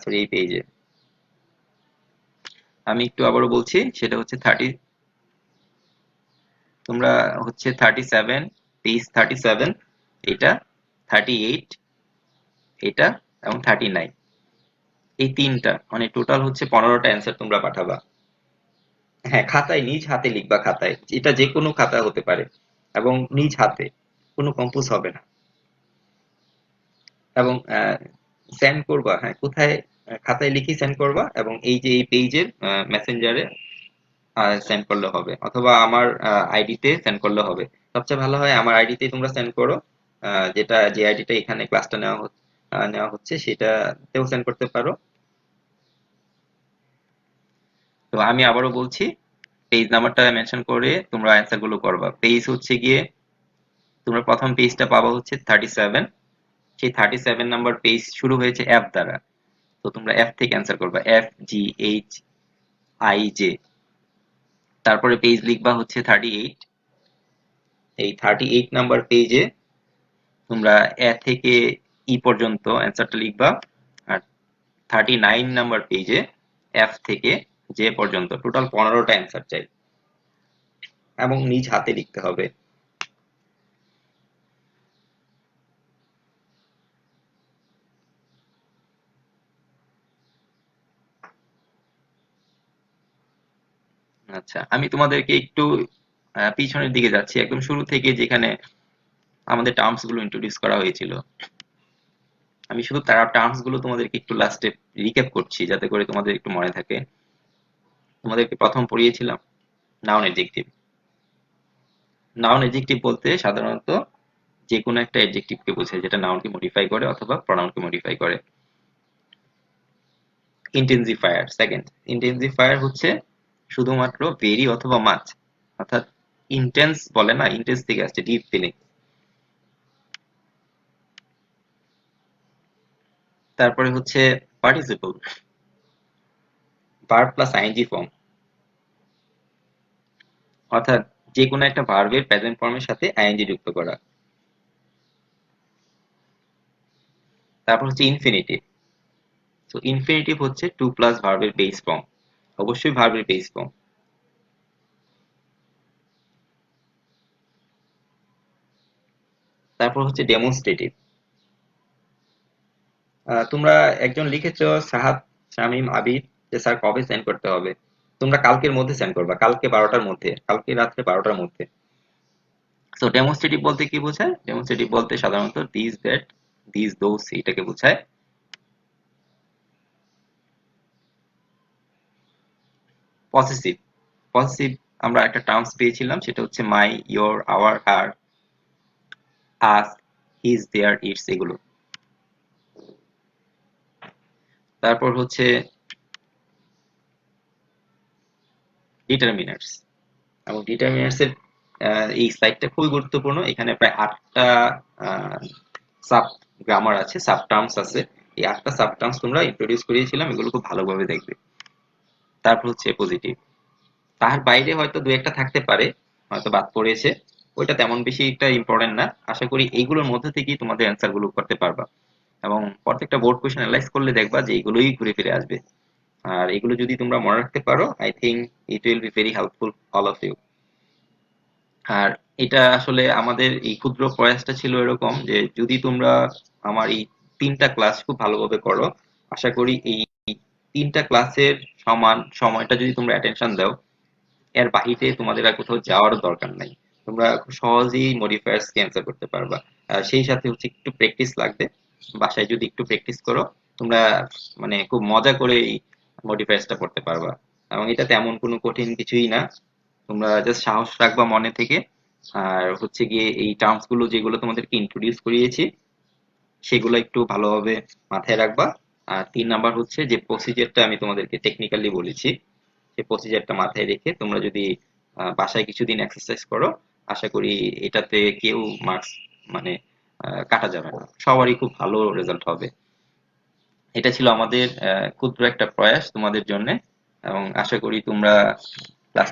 সরি এই পেজে। আমি একটু আবারও বলছি, সেটা হচ্ছে তোমরা হচ্ছে 37, পেজ 37, এটা 38, এটা এবং 39, এই তিনটা মানে টোটাল হচ্ছে 15টা অ্যান্সার তোমরা পাঠাবা। হ্যাঁ, খাতায় নিজ হাতে লিখবা, খাতায়, এটা যে কোনো খাতা হতে পারে, এবং নিজ হাতে, কোনো কম্পোজ হবে না। এবং সেন্ড করবা, হ্যাঁ কোথায়, খাতায় লিখে সেন্ড করবা, এবং এই যে এই পেজের মেসেঞ্জারে সেন্ড করলে হবে, অথবা আমার আইডিতে সেন্ড করলে হবে। সবচেয়ে ভালো হয় আমার আইডিতে তোমরা সেন্ড করো, যেটা যে আইডিটা এখানে ক্লাসটা নেওয়া হচ্ছে সেটাতেও সেন্ড করতে পারো। তো আমি আবারও বলছি, পেজ নাম্বারটা মেনশন করে তোমরা অ্যান্সার গুলো করবা। পেজ হচ্ছে গিয়ে তোমরা প্রথম পেজটা পাবা হচ্ছে 37, সেই 37 নাম্বার পেজ শুরু হয়েছে এফ দ্বারা, তো তোমরা এফ থেকে অ্যান্সার করবা, FGHIJ। তারপরে পেজ লিখবা হচ্ছে 38, এই 38 নাম্বার পেজে তোমরা এ থেকে ই পর্যন্ত অ্যান্সারটা লিখবা। আর 39 নাম্বার পেজে এফ থেকে জে পর্যন্ত টোটাল 15টা অ্যান্সার চাই, এবং নিজ হাতে লিখতে হবে। আচ্ছা, আমি তোমাদেরকে একটু পিছনের দিকে যাচ্ছি, একদম শুরু থেকে যেখানে আমাদের টার্মস গুলো ইন্ট্রোডিউস করা হয়েছিল। আমি শুধু তার টার্মস গুলো তোমাদেরকে একটু লাস্টে রিক্যাপ করছি যাতে করে তোমাদের একটু মনে থাকে। তোমাদেরকে প্রথম পড়িয়েছিলাম নাউন এডজেক্টিভ। নাউন এডজেক্টিভ বলতে সাধারণত যে কোনো একটা এডজেক্টিভকে বোঝায় যেটা নাউনকে মডিফাই করে অথবা প্রনাউনকে মডিফাই করে। ইন্টেন্সিফায়ার সেকেন্ড, ইন্টেন্সিফায়ার হচ্ছে শুধুমাত্র ভেরি অথবা মাচ, অর্থাৎ ইন্টেন্স বলে না, ইন্টেন্স থেকে আসছে ডিপ ফিলিং। তারপরে হচ্ছে participle, verb plus ING form, অর্থাৎ যে কোনো একটা ভার্বের প্রেজেন্ট ফর্মের সাথে আইএনজি যুক্ত করা। তারপর হচ্ছে ইনফিনিটিভ, তো ইনফিনিটিভ হচ্ছে টু প্লাস ভার্বের বেস ফর্ম, অবশ্যই ভার্বের বেস ফর্ম। তারপর হচ্ছে ডেমনস্ট্রেটিভ। তোমরা একজন লিখেছো সাহাদ শামীম আবিদ যে স্যার কবে সেন্ড করতে হবে, তোমরা কালকের মধ্যে সেন্ড করবা, কালকে 12টার মধ্যে, কালকে রাত্রে 12টার মধ্যে। সো ডেমনস্ট্রেটিভ বলতে কি বোঝায়? ডেমনস্ট্রেটিভ বলতে সাধারণত দিস দ্যাট, দিস দোস এটাকে বোঝায়। পসেসিভ, পসেসিভ আমরা একটা টার্মস পেয়েছিলাম, সেটা হচ্ছে my, your, our, her, us, his, their, its এগুলো। তারপর হচ্ছে ডিটারমিনার্স, এবং ডিটারমিনার্স এর এই স্লাইডটা খুবই গুরুত্বপূর্ণ। এখানে প্রায় 8টা সাব গ্রামার আছে, সাব টার্মস আছে। এই 8টা সাব টার্মস তোমরা ইন্ট্রোডিউস করিয়েছিলাম, এগুলো খুব ভালোভাবে দেখবে। তারপর হচ্ছে পজিটিভ, তার বাইরে হয়তো দু একটা থাকতে পারে, হয়তো বাদ পড়েছে, ওইটা তেমন বেশি একটা ইম্পর্টেন্ট না। আশা করি এইগুলোর মধ্যে থেকেই তোমাদের অ্যান্সার গুলো করতে পারবা, এবং প্রত্যেকটা বোর্ড কোয়েশ্চেন অ্যানালাইজ করলে দেখবা যে এইগুলোই ঘুরে ফিরে আসবে। আর এগুলো যদি তোমরা মনে রাখতে পারো, I think it will be very helpful all of you. আর এটা আসলে আমাদের এই ক্ষুদ্র প্রয়াসটা ছিল এরকম যে যদি তোমরা আমার এই 3টা ক্লাস খুব ভালোভাবে করো, আশা করি এই 3টা ক্লাসের সমান সময়টা যদি তোমরা অ্যাটেনশন দাও, এর বাহিরে তোমাদের আর কোথাও যাওয়ারও দরকার নাই। তোমরা খুব সহজেই মডিফায়ার্স কে অ্যান্সার করতে পারবা। সেই সাথে হচ্ছে একটু প্র্যাকটিস লাগবে। বাসায় যদি একটু প্র্যাকটিস করো, তোমরা মানে খুব মজা করে এই মডিফায়ার্সটা করতে পারবা, এবং এটা তেমন কোনো কঠিন কিছুই না। তোমরা জাস্ট সাহস রাখবা মনে থেকে, আর হচ্ছে গিয়ে এই টার্মস গুলো যেগুলো তোমাদেরকে ইন্ট্রোডিউস করিয়েছি সেগুলো একটু ভালোভাবে মাথায় রাখবা। আর 3 নাম্বার হচ্ছে যে প্রসিজারটা আমি তোমাদেরকে টেকনিক্যালি বলেছি, সেই প্রসিজারটা মাথায় রেখে তোমরা যদি বাসায় কিছুদিন এক্সারসাইজ করো, আশা করি এটাতে কেউ মার্কস মানে কাটা যাবে না, সবারই খুব ভালো রেজাল্ট হবে। এটা ছিল আমাদের ক্ষুদ্র একটা প্রয়াস তোমাদের জন্য, এবং আশা করি তোমরা ক্লাস